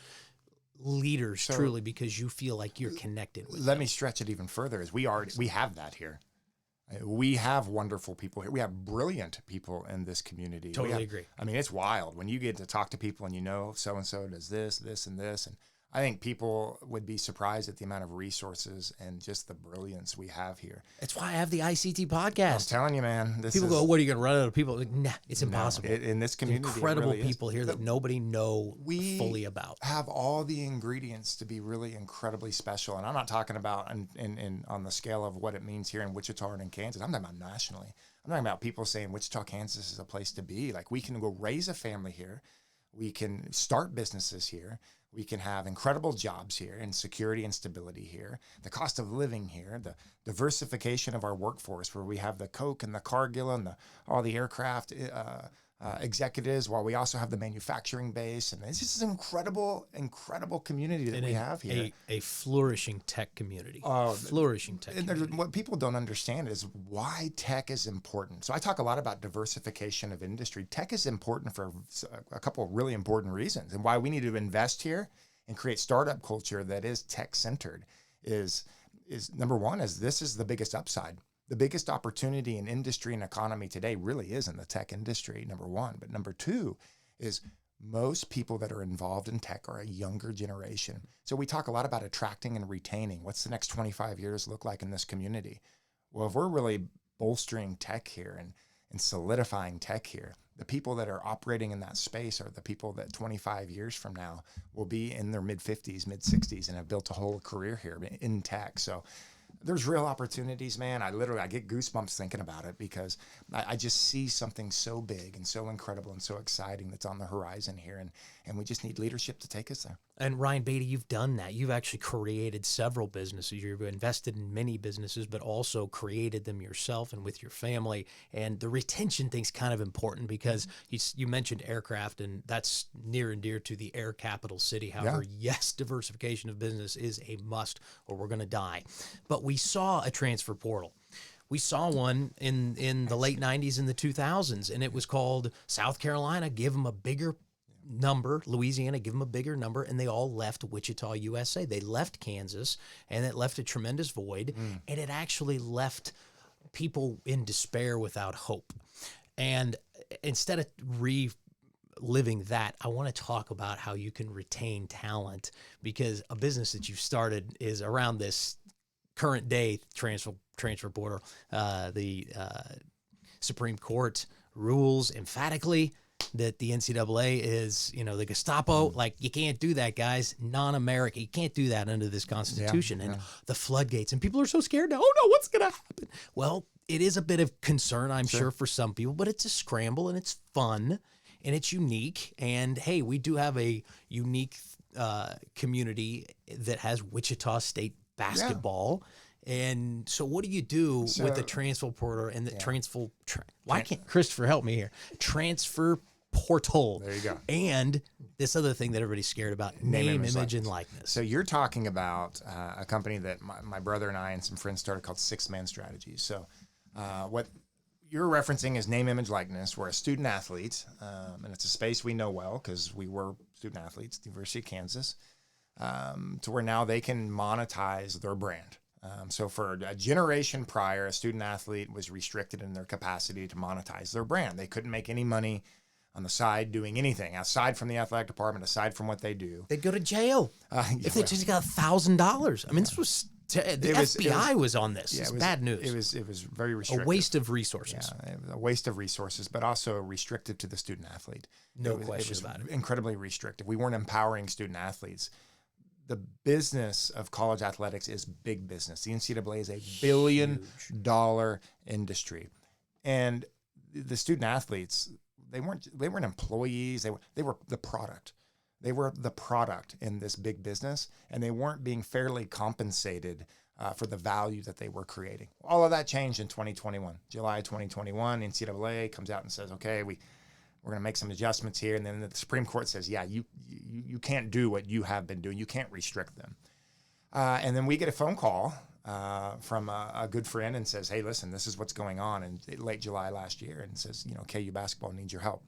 S1: leaders truly, because you feel like you're connected with
S2: Let
S1: them.
S2: me stretch it even further. Is we have that here. We have wonderful people here. We have brilliant people in this community.
S1: Totally agree.
S2: I mean, it's wild when you get to talk to people and you know so-and-so does this, this, and this. And I think people would be surprised at the amount of resources and just the brilliance we have here.
S1: That's why I have the ICT
S2: I'm
S1: podcast.
S2: telling you, man.
S1: People go, what are you going to run out of people? Like, nah, it's impossible.
S2: In this community,
S1: Incredible
S2: it really
S1: people here that nobody know fully about.
S2: Have all the ingredients to be really incredibly special. And I'm not talking about on the scale of what it means here in Wichita and in Kansas. I'm talking about nationally. I'm talking about people saying Wichita, Kansas is a place to be. Like, we can go raise a family here. We can start businesses here. We can have incredible jobs here and security and stability here. The cost of living here, the diversification of our workforce, where we have the Coke and the Cargill and all the aircraft executives, while we also have the manufacturing base. And it's just an incredible community that we have here.
S1: A flourishing tech community. Flourishing tech community.
S2: What people don't understand is why tech is important. So I talk a lot about diversification of industry. Tech is important for a couple of really important reasons, and why we need to invest here and create startup culture that is tech-centered is number one, is this is the biggest upside. The biggest opportunity in industry and economy today really is in the tech industry, number one. But number two is most people that are involved in tech are a younger generation. So we talk a lot about attracting and retaining. What's the next 25 years look like in this community? Well, if we're really bolstering tech here and solidifying tech here, the people that are operating in that space are the people that 25 years from now will be in their mid-50s, mid-60s, and have built a whole career here in tech. So there's real opportunities, man. I get goosebumps thinking about it, because I just see something so big and so incredible and so exciting that's on the horizon here. And we just need leadership to take us there.
S1: And Ryan Baty, you've done that. You've actually created several businesses. You've invested in many businesses, but also created them yourself and with your family. And the retention thing's kind of important, because you mentioned aircraft, and that's near and dear to the air capital city. However, yes, diversification of business is a must, or we're going to die. But we saw a transfer portal. We saw one in the late 90s and the 2000s, and it was called South Carolina, give them a bigger number, Louisiana, give them a bigger number, and they all left Wichita, USA. They left Kansas, and it left a tremendous void, and it actually left people in despair without hope. And instead of reliving that, I want to talk about how you can retain talent, because a business that you've started is around this current day transfer portal. The Supreme Court rules emphatically that the NCAA is, the Gestapo. Like, you can't do that, guys. Non-American. You can't do that under this Constitution. And the floodgates. And people are so scared now. Oh, no, what's going to happen? Well, it is a bit of concern, I'm sure, for some people. But it's a scramble, and it's fun, and it's unique. And, hey, we do have a unique community that has Wichita State basketball. And so what do you do with the transfer portal and the why can't Christopher help me here? Transfer portal.
S2: There you go.
S1: And this other thing that everybody's scared about, name image, and likeness.
S2: So you're talking about a company that my brother and I and some friends started called 6-Man Strategies. So what you're referencing is name, image, likeness. We're a student athlete, and it's a space we know well because we were student athletes at the University of Kansas, to where now they can monetize their brand. So for a generation prior, a student athlete was restricted in their capacity to monetize their brand. They couldn't make any money on the side doing anything aside from the athletic department, aside from what they do.
S1: They'd go to jail if they just got $1,000. I mean, this was the FBI was on this. Yeah, it was bad news.
S2: It was very restrictive.
S1: A waste of resources.
S2: Yeah, it was a waste of resources, but also restrictive to the student athlete.
S1: No question about it.
S2: Incredibly restrictive. We weren't empowering student athletes. the business of college athletics is big business. The NCAA is a billion-dollar industry, and the student athletes, they weren't employees. They were the product. They were the product in this big business, and they weren't being fairly compensated for the value that they were creating. All of that changed in 2021. July 2021, NCAA comes out and says, okay, we're going to make some adjustments here. And then the Supreme Court says, yeah, you can't do what you have been doing. You can't restrict them. And then we get a phone call from a good friend and says, hey, listen, this is what's going on in late July last year, and says, KU basketball needs your help.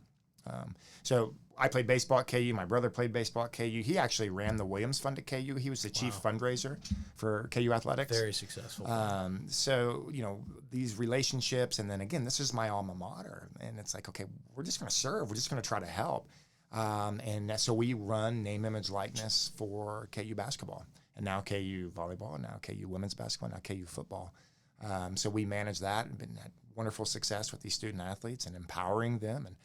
S2: So I played baseball at KU. My brother played baseball at KU. He actually ran the Williams Fund at KU. He was the chief fundraiser for KU athletics.
S1: Very successful.
S2: So, these relationships, and then again, this is my alma mater. And it's like, okay, we're just going to serve. We're just going to try to help. And so we run name, image, likeness for KU basketball, and now KU volleyball, and now KU women's basketball, now KU football. So we manage that and had wonderful success with these student athletes and empowering them and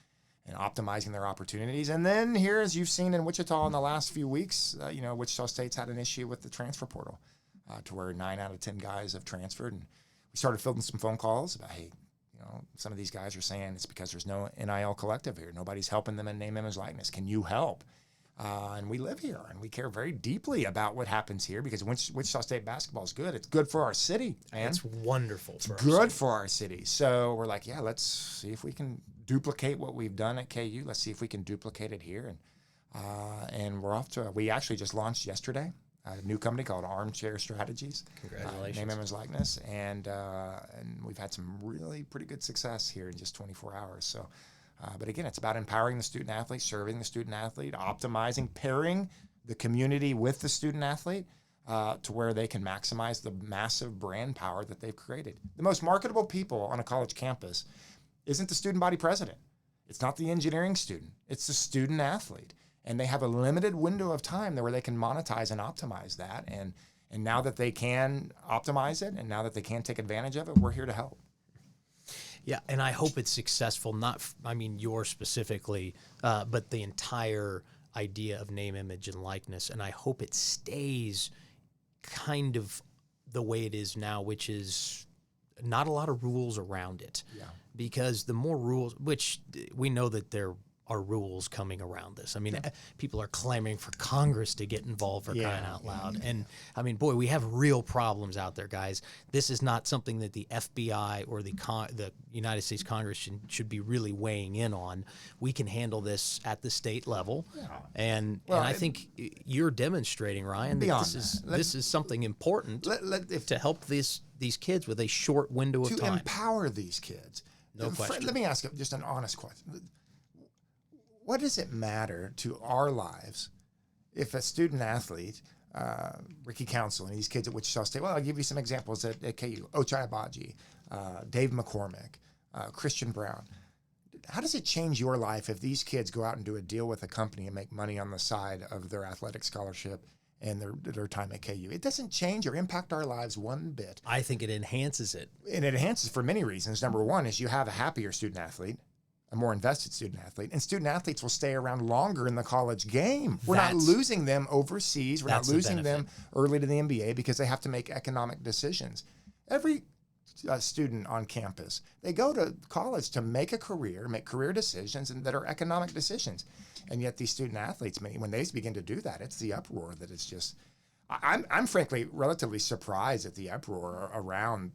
S2: optimizing their opportunities. And then here, as you've seen in Wichita in the last few weeks, Wichita State's had an issue with the transfer portal to where 9 out of 10 guys have transferred. And we started fielding some phone calls about, hey, some of these guys are saying it's because there's no NIL collective here. Nobody's helping them in name, image, likeness. Can you help? And we live here, and we care very deeply about what happens here because Wichita State basketball is good. It's good for our city, man.
S1: It's wonderful for
S2: our city. So we're like, yeah, let's see if we can duplicate what we've done at KU. Let's see if we can duplicate it here. And we're off to, we actually just launched yesterday a new company called Armchair Strategies.
S1: Congratulations.
S2: Name, image, likeness. And we've had some really pretty good success here in just 24 hours. So, but again, it's about empowering the student athlete, serving the student athlete, optimizing, pairing the community with the student athlete to where they can maximize the massive brand power that they've created. The most marketable people on a college campus isn't the student body president. It's not the engineering student. It's the student athlete. And they have a limited window of time there where they can monetize and optimize that. And now that they can optimize it, and now that they can take advantage of it, we're here to help.
S1: Yeah, and I hope it's successful, yours specifically, but the entire idea of name, image, and likeness. And I hope it stays kind of the way it is now, which is not a lot of rules around it.
S2: Yeah.
S1: Because the more rules, which we know that there are rules coming around this. People are clamoring for Congress to get involved for crying out loud. And we have real problems out there, guys. This is not something that the FBI or the United States Congress should be really weighing in on. We can handle this at the state level. Yeah. And I think you're demonstrating, Ryan, that this is something important to help these kids with a short window of time.
S2: To empower these kids.
S1: No question.
S2: Let me ask you just an honest question. What does it matter to our lives if a student athlete, Ricky Council and these kids at Wichita State, well, I'll give you some examples at KU, Ochai Abaji, Dave McCormick, Christian Brown. How does it change your life if these kids go out and do a deal with a company and make money on the side of their athletic scholarship and their time at KU? It doesn't change or impact our lives one bit.
S1: I think it enhances it.
S2: And it enhances for many reasons. Number one is you have a happier student athlete, a more invested student athlete, and student athletes will stay around longer in the college game. We're not losing them overseas. We're not losing them early to the NBA because they have to make economic decisions. Every student on campus, they go to college to make a career, make career decisions, and that are economic decisions. And yet these student athletes, when they begin to do that, it's the uproar that it's just, I'm frankly relatively surprised at the uproar around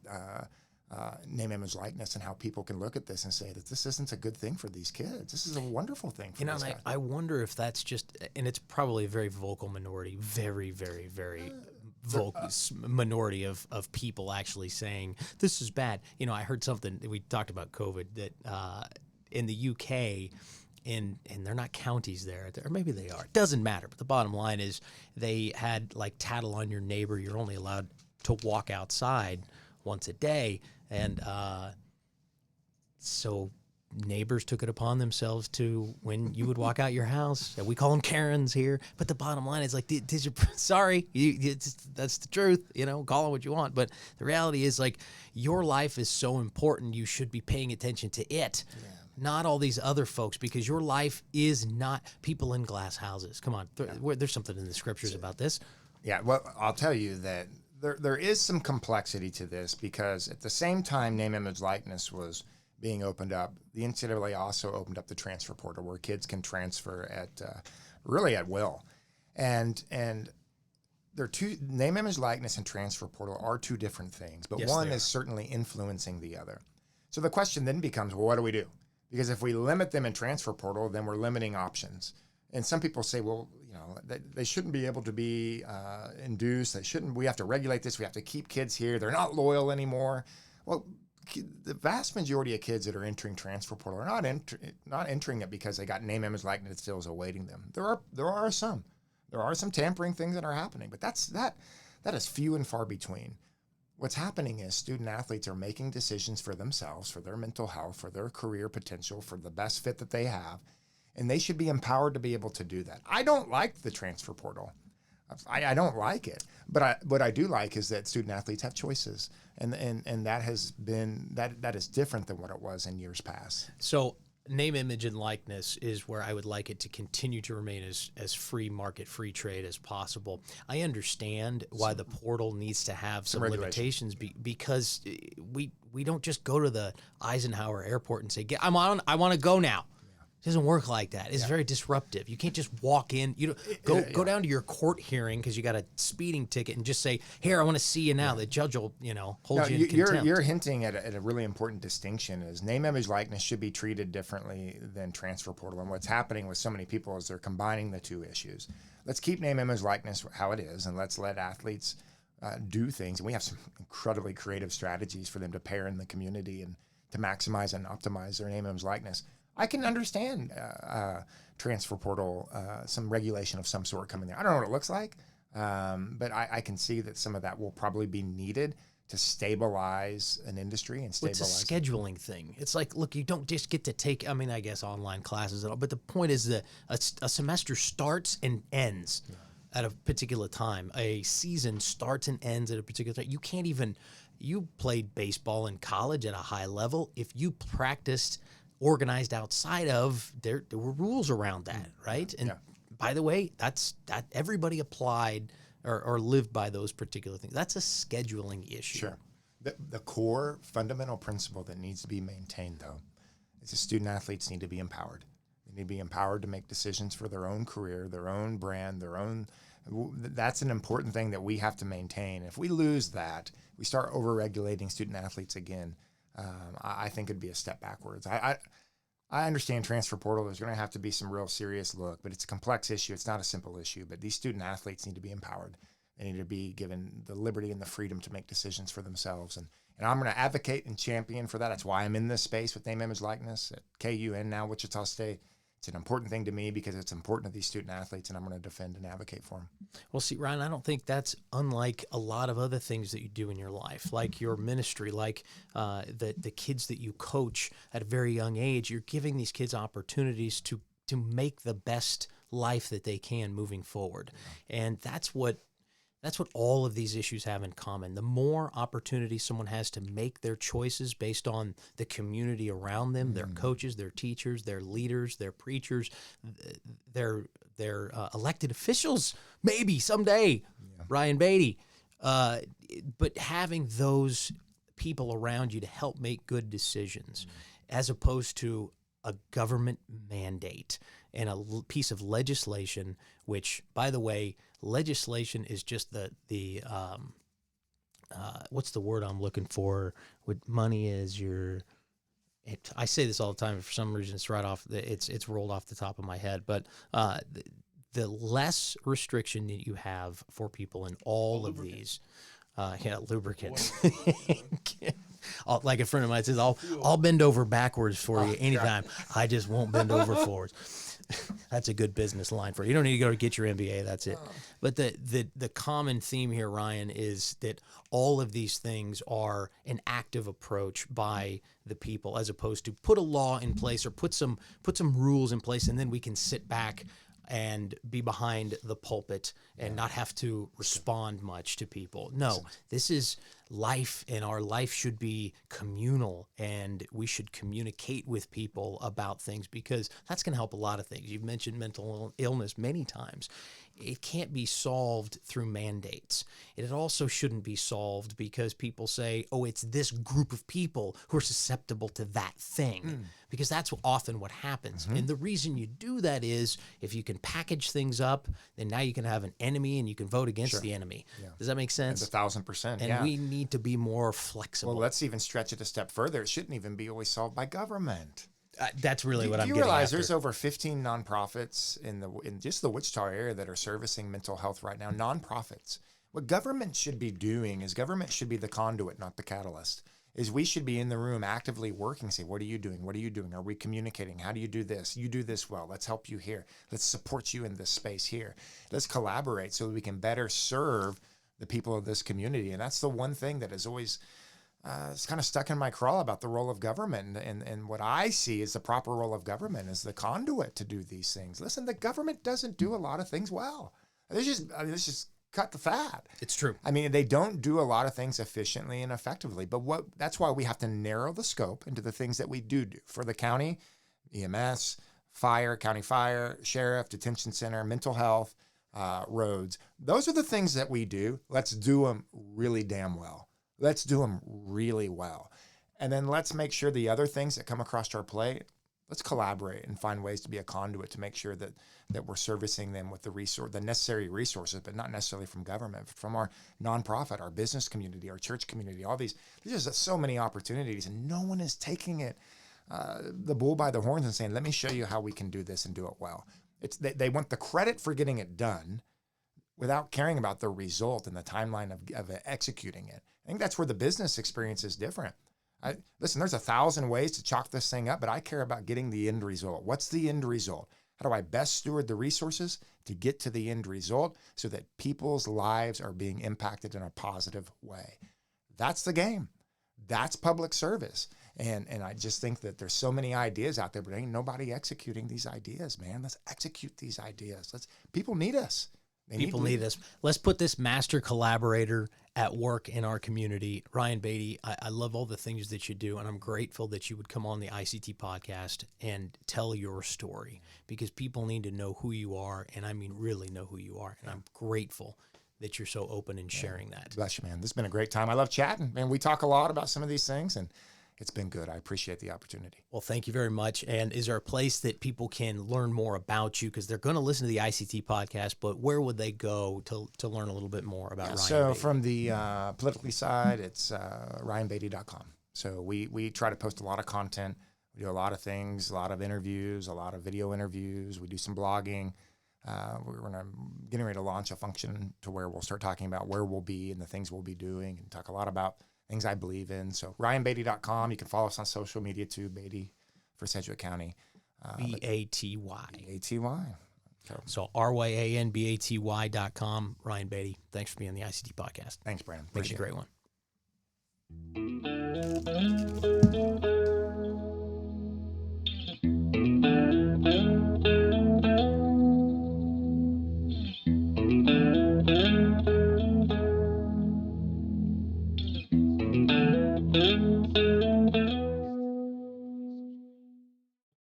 S2: name, image, likeness, and how people can look at this and say that this isn't a good thing for these kids. This is a wonderful thing for these guys.
S1: I wonder if that's just, and it's probably a very vocal minority, very, very, very vocal minority of people actually saying this is bad. I heard something, we talked about COVID, that in the UK, and they're not counties there, or maybe they are. It doesn't matter. But the bottom line is they had like tattle on your neighbor. You're only allowed to walk outside once a day. And so neighbors took it upon themselves to, when you would walk out your house, we call them Karens here. But the bottom line is like, sorry, that's the truth, call it what you want. But the reality is like your life is so important. You should be paying attention to it. Yeah. Not all these other folks, because your life is not people in glass houses. Come on, there's something in the scriptures about this.
S2: Yeah, well, I'll tell you that there is some complexity to this because at the same time name, image, likeness was being opened up, the NCAA also opened up the transfer portal where kids can transfer at really at will. And there are two, name, image, likeness, and transfer portal are two different things, but
S1: Yes,
S2: one
S1: they
S2: is
S1: are.
S2: certainly influencing the other. So the question then becomes, well, what do we do? Because if we limit them in transfer portal, then we're limiting options. And some people say, well, you know, they shouldn't be able to be induced. They shouldn't. We have to regulate this. We have to keep kids here. They're not loyal anymore. Well, the vast majority of kids that are entering transfer portal are not entering it because they got name, image, likeness still is awaiting them. There are some tampering things that are happening, but that is few and far between. What's happening is student athletes are making decisions for themselves, for their mental health, for their career potential, for the best fit that they have, and they should be empowered to be able to do that. I don't like the transfer portal. I don't like it, but what I do like is that student athletes have choices, and that has been that is different than what it was in years past.
S1: So name, image, and likeness is where I would like it to continue to remain as free market, free trade as possible. I understand why the portal needs to have some limitations because we don't just go to the Eisenhower airport and say, I want to go now. It doesn't work like that. It's very disruptive. You can't just walk in. You go down to your court hearing because you got a speeding ticket and just say, "Here, I want to see you now." The judge will, hold you in contempt.
S2: You're hinting at a really important distinction: is name, image, likeness should be treated differently than transfer portal. And what's happening with so many people is they're combining the two issues. Let's keep name, image, likeness how it is, and let's let athletes do things. And we have some incredibly creative strategies for them to pair in the community and to maximize and optimize their name, image, likeness. I can understand transfer portal, some regulation of some sort coming there. I don't know what it looks like, but I can see that some of that will probably be needed to stabilize an industry and stabilize.
S1: It's a scheduling thing. It's like, look, you don't just get to take, I guess online classes and all, but the point is that a semester starts and ends at a particular time. A season starts and ends at a particular time. You can't even, you played baseball in college at a high level. If you practiced organized outside of there were rules around that, right? And by the way, that everybody applied or lived by those particular things. That's a scheduling issue.
S2: Sure. The core fundamental principle that needs to be maintained, though, is the student athletes need to be empowered. They need to be empowered to make decisions for their own career, their own brand, their own. That's an important thing that we have to maintain. If we lose that, we start over-regulating student athletes again. I think it'd be a step backwards. I understand transfer portal. There's going to have to be some real serious look, but it's a complex issue. It's not a simple issue. But these student athletes need to be empowered. They need to be given the liberty and the freedom to make decisions for themselves. And I'm going to advocate and champion for that. That's why I'm in this space with name, image, likeness at KU and now Wichita State. It's an important thing to me because it's important to these student athletes, and I'm going to defend and advocate for them.
S1: Well, see, Ryan, I don't think that's unlike a lot of other things that you do in your life, like your ministry, like the kids that you coach at a very young age. You're giving these kids opportunities to make the best life that they can moving forward, and that's what all of these issues have in common. The more opportunity someone has to make their choices based on the community around them, their coaches, their teachers, their leaders, their preachers, their elected officials, maybe someday, Ryan Baty. But having those people around you to help make good decisions as opposed to a government mandate and a piece of legislation, which, by the way, legislation is just the what's the word I'm looking for? What money is I say this all the time. For some reason, it's rolled off the top of my head. But the less restriction that you have for people in all of these, lubricants. Like a friend of mine says, I'll bend over backwards for you anytime. I just won't bend over forwards. That's a good business line for you. You don't need to go to get your MBA. That's it. But the common theme here, Ryan, is that all of these things are an active approach by the people, as opposed to put a law in place or put some rules in place, and then we can sit back and be behind the pulpit and not have to respond much to people. No, this is life, and our life should be communal, and we should communicate with people about things, because that's going to help a lot of things. You've mentioned mental illness many times. It can't be solved through mandates. It also shouldn't be solved because people say, oh, it's this group of people who are susceptible to that thing, because that's often what happens. And the reason you do that is if you can package things up, then now you can have an enemy and you can vote against the enemy. Does that make sense?
S2: 1,000%.
S1: And we need to be more flexible.
S2: Well, let's even stretch it a step further. It shouldn't even be always solved by government.
S1: That's really what I'm getting
S2: after. Do you realize
S1: after.
S2: there's over 15 nonprofits in just the Wichita area that are servicing mental health right now? Nonprofits. What government should be doing is government should be the conduit, not the catalyst. Is we should be in the room actively working, say, what are you doing? What are you doing? Are we communicating? How do you do this? You do this well. Let's help you here. Let's support you in this space here. Let's collaborate so that we can better serve the people of this community. And that's the one thing that is always it's kind of stuck in my craw about the role of government. And what I see is the proper role of government is the conduit to do these things. Listen, the government doesn't do a lot of things well. Let's just cut the fat.
S1: It's true.
S2: I mean, they don't do a lot of things efficiently and effectively, but that's why we have to narrow the scope into the things that we do for the county, EMS, fire, county fire, sheriff, detention center, mental health, roads. Those are the things that we do. Let's do them really damn well. Let's do them really well. And then let's make sure the other things that come across our plate, let's collaborate and find ways to be a conduit to make sure that we're servicing them with the necessary resources, but not necessarily from government, but from our nonprofit, our business community, our church community, all these. There's just so many opportunities, and no one is taking it, the bull by the horns and saying, let me show you how we can do this and do it well. They want the credit for getting it done without caring about the result and the timeline of executing it. I think that's where the business experience is different. Listen, there's 1,000 ways to chalk this thing up, but I care about getting the end result. What's the end result? How do I best steward the resources to get to the end result so that people's lives are being impacted in a positive way? That's the game. That's public service. And I just think that there's so many ideas out there, but ain't nobody executing these ideas, man. Let's execute these ideas. People need us.
S1: People need us. Let's put this master collaborator at work in our community. Ryan Baty, I love all the things that you do, and I'm grateful that you would come on the ICT podcast and tell your story, because people need to know who you are, and I mean really know who you are, and I'm grateful that you're so open in sharing that.
S2: Bless you, man. This has been a great time. I love chatting, and we talk a lot about some of these things, and it's been good. I appreciate the opportunity.
S1: Well, thank you very much. And is there a place that people can learn more about you? Because they're going to listen to the ICT podcast, but where would they go to learn a little bit more about Ryan
S2: So
S1: Baty?
S2: from the politically side, it's ryanbaty.com. So we try to post a lot of content. We do a lot of things, a lot of interviews, a lot of video interviews. We do some blogging. We're getting ready to launch a function to where we'll start talking about where we'll be and the things we'll be doing, and talk a lot about things I believe in. So ryanbaty.com. You can follow us on social media too, Baty for Sedgwick County.
S1: Baty.
S2: Baty.
S1: So ryanbaty.com. Ryan Baty, thanks for being on the ICT podcast.
S2: Thanks, Brandon.
S1: Make it a great one.